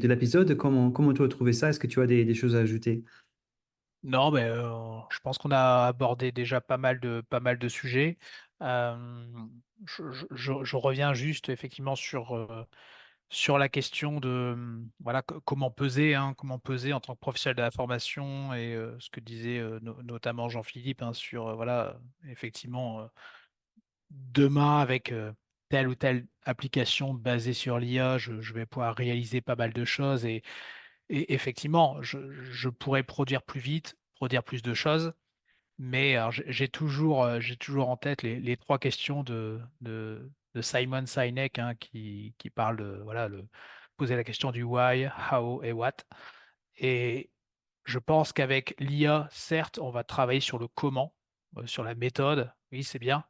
l'épisode. Comment tu as trouvé ça? Est-ce que tu as des choses à ajouter? Non, mais je pense qu'on a abordé déjà pas mal de sujets. Euh, je reviens juste effectivement sur la question de voilà comment peser en tant que professionnel de la formation et ce que disait notamment Jean-Philippe sur voilà effectivement demain avec telle ou telle application basée sur l'IA, je vais pouvoir réaliser pas mal de choses et effectivement je pourrais produire plus vite, produire plus de choses. Mais alors, j'ai toujours en tête les trois questions de Simon Sinek qui parle de voilà, poser la question du why, how et what. Et je pense qu'avec l'IA, certes, on va travailler sur le comment, sur la méthode, oui, c'est bien.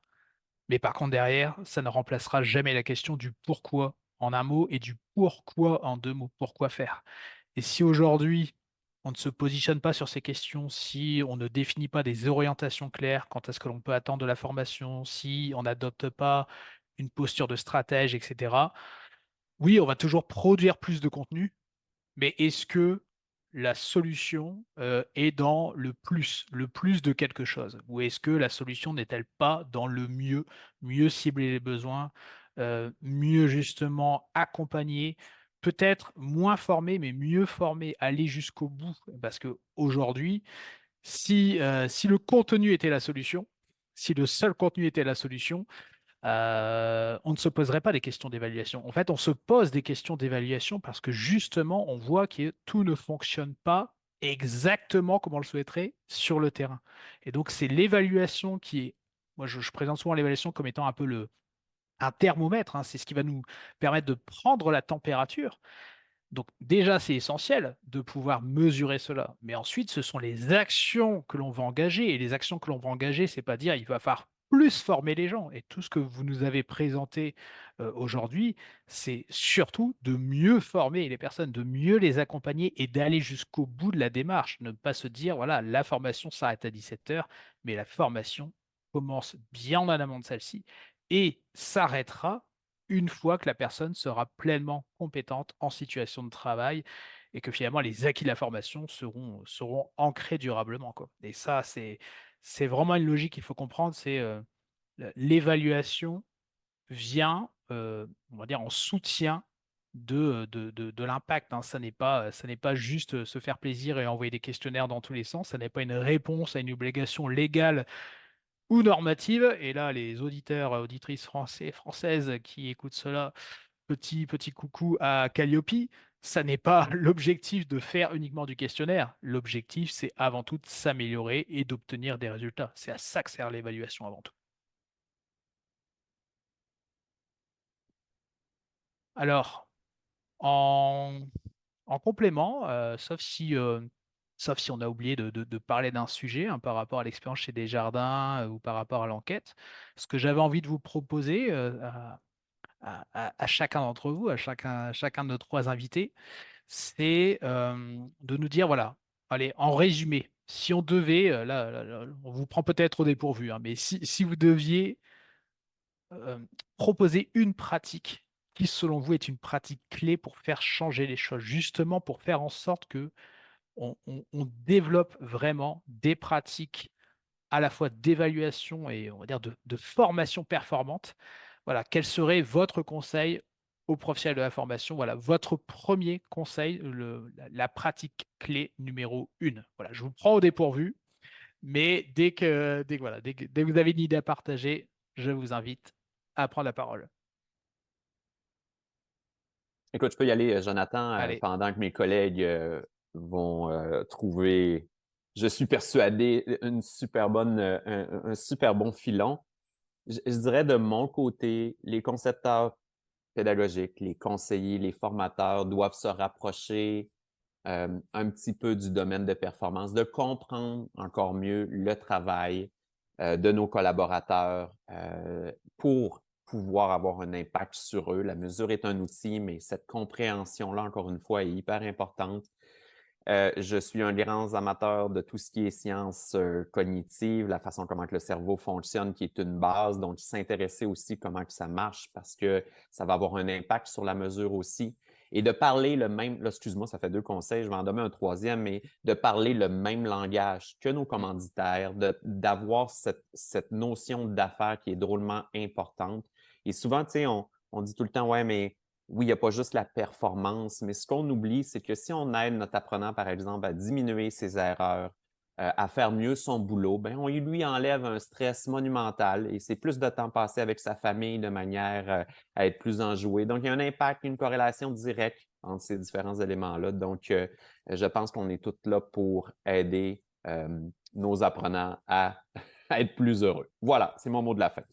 Mais par contre, derrière, ça ne remplacera jamais la question du pourquoi en un mot et du pourquoi en deux mots. Pourquoi faire? Et si aujourd'hui, on ne se positionne pas sur ces questions, si on ne définit pas des orientations claires quant à ce que l'on peut attendre de la formation, si on n'adopte pas une posture de stratège, etc. Oui, on va toujours produire plus de contenu, mais est-ce que la solution est dans le plus de quelque chose? Ou est-ce que la solution n'est-elle pas dans le mieux cibler les besoins, mieux justement accompagner, peut-être moins former, mais mieux former, aller jusqu'au bout? Parce qu'aujourd'hui, si le contenu était la solution, si le seul contenu était la solution, on ne se poserait pas des questions d'évaluation. En fait, on se pose des questions d'évaluation parce que justement, on voit que tout ne fonctionne pas exactement comme on le souhaiterait sur le terrain. Et donc, c'est l'évaluation qui est, moi, je présente souvent l'évaluation comme étant un peu un thermomètre, hein. C'est ce qui va nous permettre de prendre la température. Donc déjà, c'est essentiel de pouvoir mesurer cela. Mais ensuite, ce sont les actions que l'on va engager. Et les actions que l'on va engager, c'est pas dire il va falloir plus former les gens. Et tout ce que vous nous avez présenté aujourd'hui, c'est surtout de mieux former les personnes, de mieux les accompagner et d'aller jusqu'au bout de la démarche. Ne pas se dire, voilà, la formation s'arrête à 17 heures, mais la formation commence bien en amont de celle-ci et s'arrêtera une fois que la personne sera pleinement compétente en situation de travail et que finalement les acquis de la formation seront ancrés durablement, quoi. Et ça, c'est vraiment une logique qu'il faut comprendre, c'est l'évaluation vient, on va dire, en soutien de l'impact, hein. Ça n'est pas juste se faire plaisir et envoyer des questionnaires dans tous les sens, ça n'est pas une réponse à une obligation légale ou normative. Et là, les auditeurs, auditrices français, françaises qui écoutent cela, petit coucou à Calliope, ça n'est pas l'objectif de faire uniquement du questionnaire. L'objectif, c'est avant tout de s'améliorer et d'obtenir des résultats. C'est à ça que sert l'évaluation avant tout. Alors, en, en complément, sauf si on a oublié de parler d'un sujet, hein, par rapport à l'expérience chez Desjardins ou par rapport à l'enquête, ce que j'avais envie de vous proposer à chacun d'entre vous, chacun de nos trois invités, c'est de nous dire, voilà, allez, en résumé, si on devait, là, on vous prend peut-être au dépourvu, hein, mais si vous deviez euh, proposer une pratique qui, selon vous, est une pratique clé pour faire changer les choses, justement pour faire en sorte que on développe vraiment des pratiques à la fois d'évaluation et on va dire de formation performante. Voilà, quel serait votre conseil aux professionnels de la formation? Voilà, votre premier conseil, la pratique clé numéro 1. Voilà, je vous prends au dépourvu, mais voilà, dès que vous avez une idée à partager, je vous invite à prendre la parole. Écoute, je peux y aller, Jonathan, Allez, pendant que mes collègues vont trouver, je suis persuadé, une super bonne, un super bon filon. Je dirais de mon côté, les concepteurs pédagogiques, les conseillers, les formateurs doivent se rapprocher un petit peu du domaine de performance, de comprendre encore mieux le travail de nos collaborateurs pour pouvoir avoir un impact sur eux. La mesure est un outil, mais cette compréhension-là, encore une fois, est hyper importante. Je suis un grand amateur de tout ce qui est sciences cognitives, la façon comment que le cerveau fonctionne, qui est une base. Donc, s'intéresser aussi comment que ça marche parce que ça va avoir un impact sur la mesure aussi. Et de parler le même, là, excuse-moi, ça fait 2 conseils, je vais en donner un troisième, mais de parler le même langage que nos commanditaires, d'avoir cette notion d'affaires qui est drôlement importante. Et souvent, tu sais, on dit tout le temps, ouais, mais oui, il n'y a pas juste la performance, mais ce qu'on oublie, c'est que si on aide notre apprenant, par exemple, à diminuer ses erreurs, à faire mieux son boulot, ben, on lui enlève un stress monumental et c'est plus de temps passé avec sa famille de manière à être plus enjoué. Donc, il y a un impact, une corrélation directe entre ces différents éléments-là. Donc, je pense qu'on est tous là pour aider nos apprenants à être plus heureux. Voilà, c'est mon mot de la fin.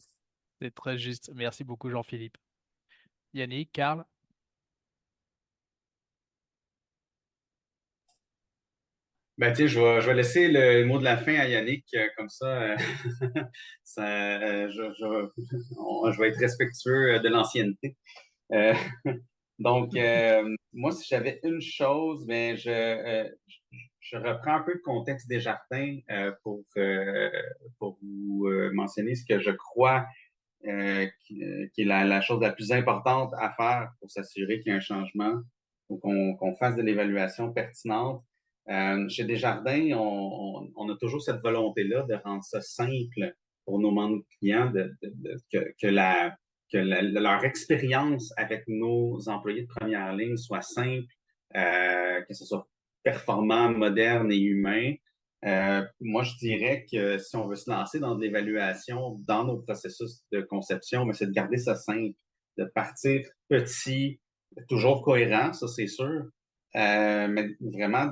c'est très juste. Merci beaucoup, Jean-Philippe. Yannick, Karl? Ben, tiens, je vais laisser le mot de la fin à Yannick, comme ça, je vais être respectueux de l'ancienneté. Euh, donc, moi, si j'avais une chose, ben, je reprends un peu le contexte des jardins pour vous mentionner ce que je crois qui est la chose la plus importante à faire pour s'assurer qu'il y a un changement ou qu'on fasse de l'évaluation pertinente. Chez Desjardins, on a toujours cette volonté-là de rendre ça simple pour nos membres clients, que leur expérience avec nos employés de première ligne soit simple, que ce soit performant, moderne et humain. Moi, je dirais que si on veut se lancer dans de l'évaluation dans nos processus de conception, c'est de garder ça simple, de partir petit, toujours cohérent, ça c'est sûr, mais vraiment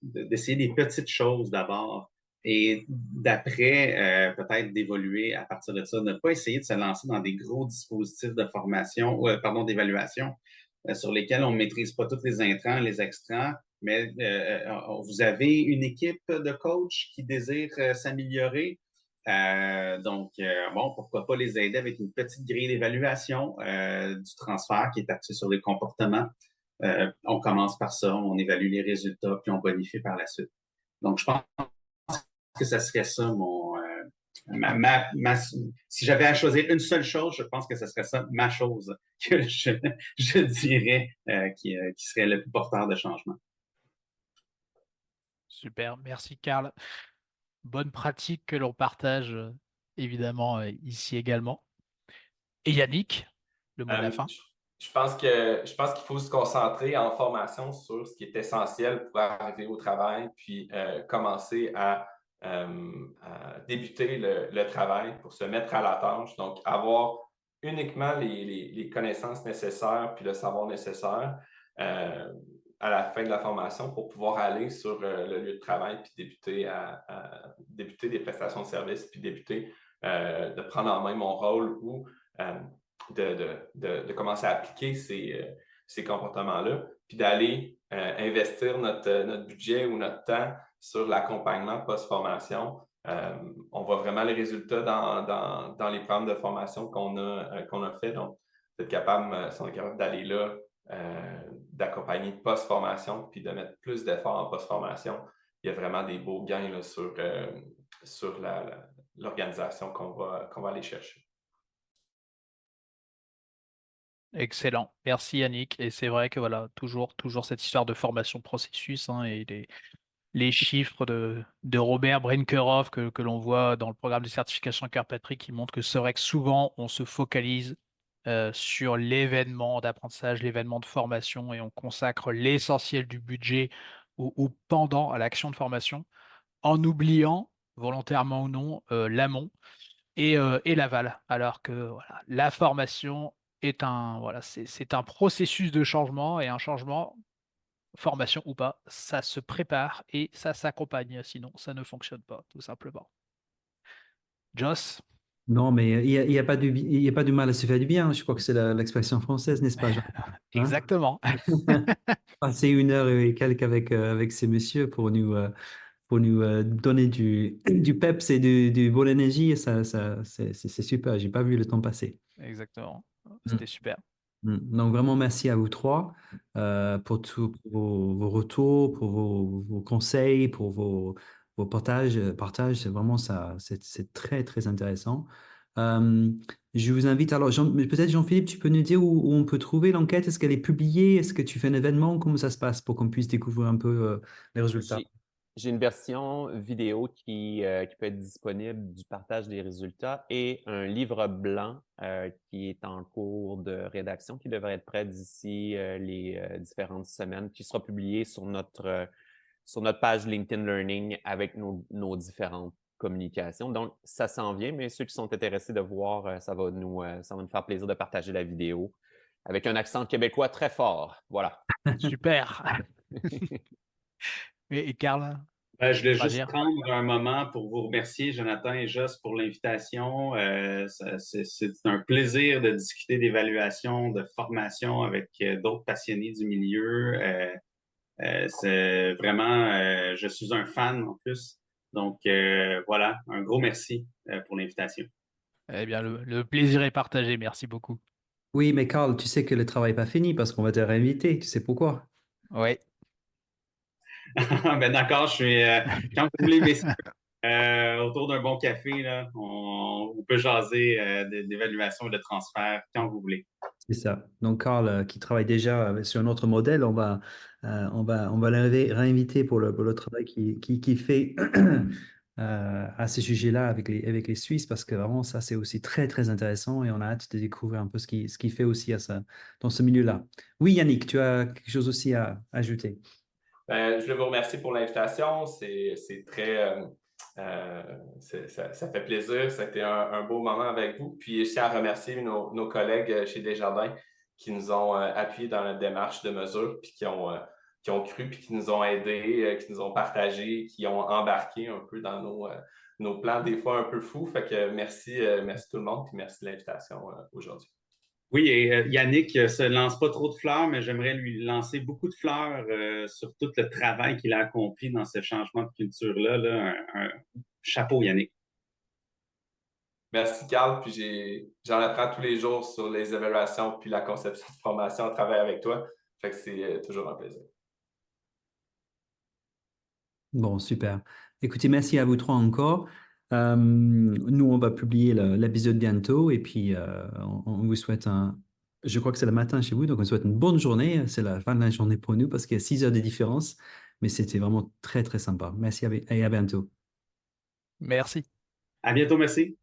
d'essayer des petites choses d'abord et d'après, peut-être d'évoluer à partir de ça. Ne pas essayer de se lancer dans des gros dispositifs de formation, d'évaluation, sur lesquels on ne maîtrise pas tous les intrants, les extrants, mais vous avez une équipe de coachs qui désire s'améliorer. Bon, pourquoi pas les aider avec une petite grille d'évaluation du transfert qui est axée sur les comportements. On commence par ça, on évalue les résultats, puis on bonifie par la suite. Donc, je pense que ça serait ça si j'avais à choisir une seule chose, je pense que ce serait ça, ma chose, que je dirais qui serait le plus porteur de changement. Super, merci Karl. Bonne pratique que l'on partage évidemment ici également. Et Yannick, le mot de la fin. Je pense qu'il faut se concentrer en formation sur ce qui est essentiel pour arriver au travail, puis commencer à débuter le travail pour se mettre à la tâche. Donc, avoir uniquement les connaissances nécessaires puis le savoir nécessaire à la fin de la formation pour pouvoir aller sur le lieu de travail puis débuter des prestations de services puis débuter de prendre en main mon rôle ou de commencer à appliquer ces comportements-là, puis d'aller investir notre budget ou notre temps sur l'accompagnement post-formation. On voit vraiment les résultats dans les programmes de formation qu'on a fait. Donc, si on est capable d'aller là, d'accompagner post-formation, puis de mettre plus d'efforts en post-formation, il y a vraiment des beaux gains là, sur l'organisation qu'on va aller chercher. Excellent, merci Yannick. Et c'est vrai que voilà, toujours cette histoire de formation processus et les chiffres de Robert Brinkerhoff que l'on voit dans le programme de certification Kirkpatrick qui montrent que c'est vrai que souvent on se focalise sur l'événement d'apprentissage, l'événement de formation et on consacre l'essentiel du budget ou pendant à l'action de formation en oubliant, volontairement ou non, l'amont et l'aval. Alors que voilà, la formation est c'est un processus de changement et un changement, formation ou pas, ça se prépare et ça s'accompagne, sinon ça ne fonctionne pas, tout simplement. Joss? Non, mais il y a pas du mal à se faire du bien. Je crois que c'est l'expression française, n'est-ce pas, Jean? Hein? Exactement. Passer 1 heure et quelques avec ces messieurs pour nous donner du peps et du bonne énergie, c'est super. J'ai pas vu le temps passer. Exactement. C'était super. Donc vraiment merci à vous trois pour tous vos retours, pour vos conseils, pour vos partages. C'est vraiment ça, c'est très très intéressant. Je vous invite alors, peut-être Jean-Philippe, tu peux nous dire où on peut trouver l'enquête? Est-ce qu'elle est publiée? Est-ce que tu fais un événement? Comment ça se passe pour qu'on puisse découvrir un peu les résultats? J'ai une version vidéo qui peut être disponible du partage des résultats et un livre blanc qui est en cours de rédaction, qui devrait être prêt d'ici les différentes semaines, qui sera publié sur notre page LinkedIn Learning avec nos différentes communications. Donc, ça s'en vient, mais ceux qui sont intéressés de voir, ça va nous faire plaisir de partager la vidéo avec un accent québécois très fort. Voilà. Super. Et Karl? Je voulais juste prendre un moment pour vous remercier, Jonathan et Joss, pour l'invitation. C'est un plaisir de discuter d'évaluation, de formation avec d'autres passionnés du milieu. C'est vraiment, je suis un fan en plus. Donc, voilà, un gros merci pour l'invitation. Eh bien, le plaisir est partagé. Merci beaucoup. Oui, mais Carl, tu sais que le travail n'est pas fini parce qu'on va te réinviter. Tu sais pourquoi? Oui. Ben d'accord, je suis. Quand vous voulez, messieurs, autour d'un bon café, là, on peut jaser d'évaluation et de transfert quand vous voulez. C'est ça. Donc, Carl, qui travaille déjà sur un autre modèle, on va le réinviter pour le travail qu'il fait à ce sujet-là avec les Suisses, parce que vraiment, ça, c'est aussi très, très intéressant et on a hâte de découvrir un peu ce qu'il fait aussi dans ce milieu-là. Oui, Yannick, tu as quelque chose aussi à ajouter. Je voulais vous remercier pour l'invitation. C'est très. Ça fait plaisir. C'était un beau moment avec vous. Puis je tiens à remercier nos collègues chez Desjardins qui nous ont appuyés dans la démarche de mesure, puis qui ont cru, puis qui nous ont aidés, qui nous ont partagé, qui ont embarqué un peu dans nos plans, des fois un peu fous. Fait que merci tout le monde, puis merci de l'invitation aujourd'hui. Oui, et Yannick se lance pas trop de fleurs, mais j'aimerais lui lancer beaucoup de fleurs sur tout le travail qu'il a accompli dans ce changement de culture-là. Là. Un chapeau, Yannick. Merci, Carl. Puis j'en apprends tous les jours sur les évaluations puis la conception de formation à travailler avec toi. Fait que c'est toujours un plaisir. Bon, super. Écoutez, merci à vous trois encore. Nous, on va publier l'épisode bientôt et puis on vous souhaite je crois que c'est le matin chez vous, donc on souhaite une bonne journée. C'est la fin de la journée pour nous parce qu'il y a 6 heures de différence, mais c'était vraiment très, très sympa. Merci et à bientôt. Merci. À bientôt, merci.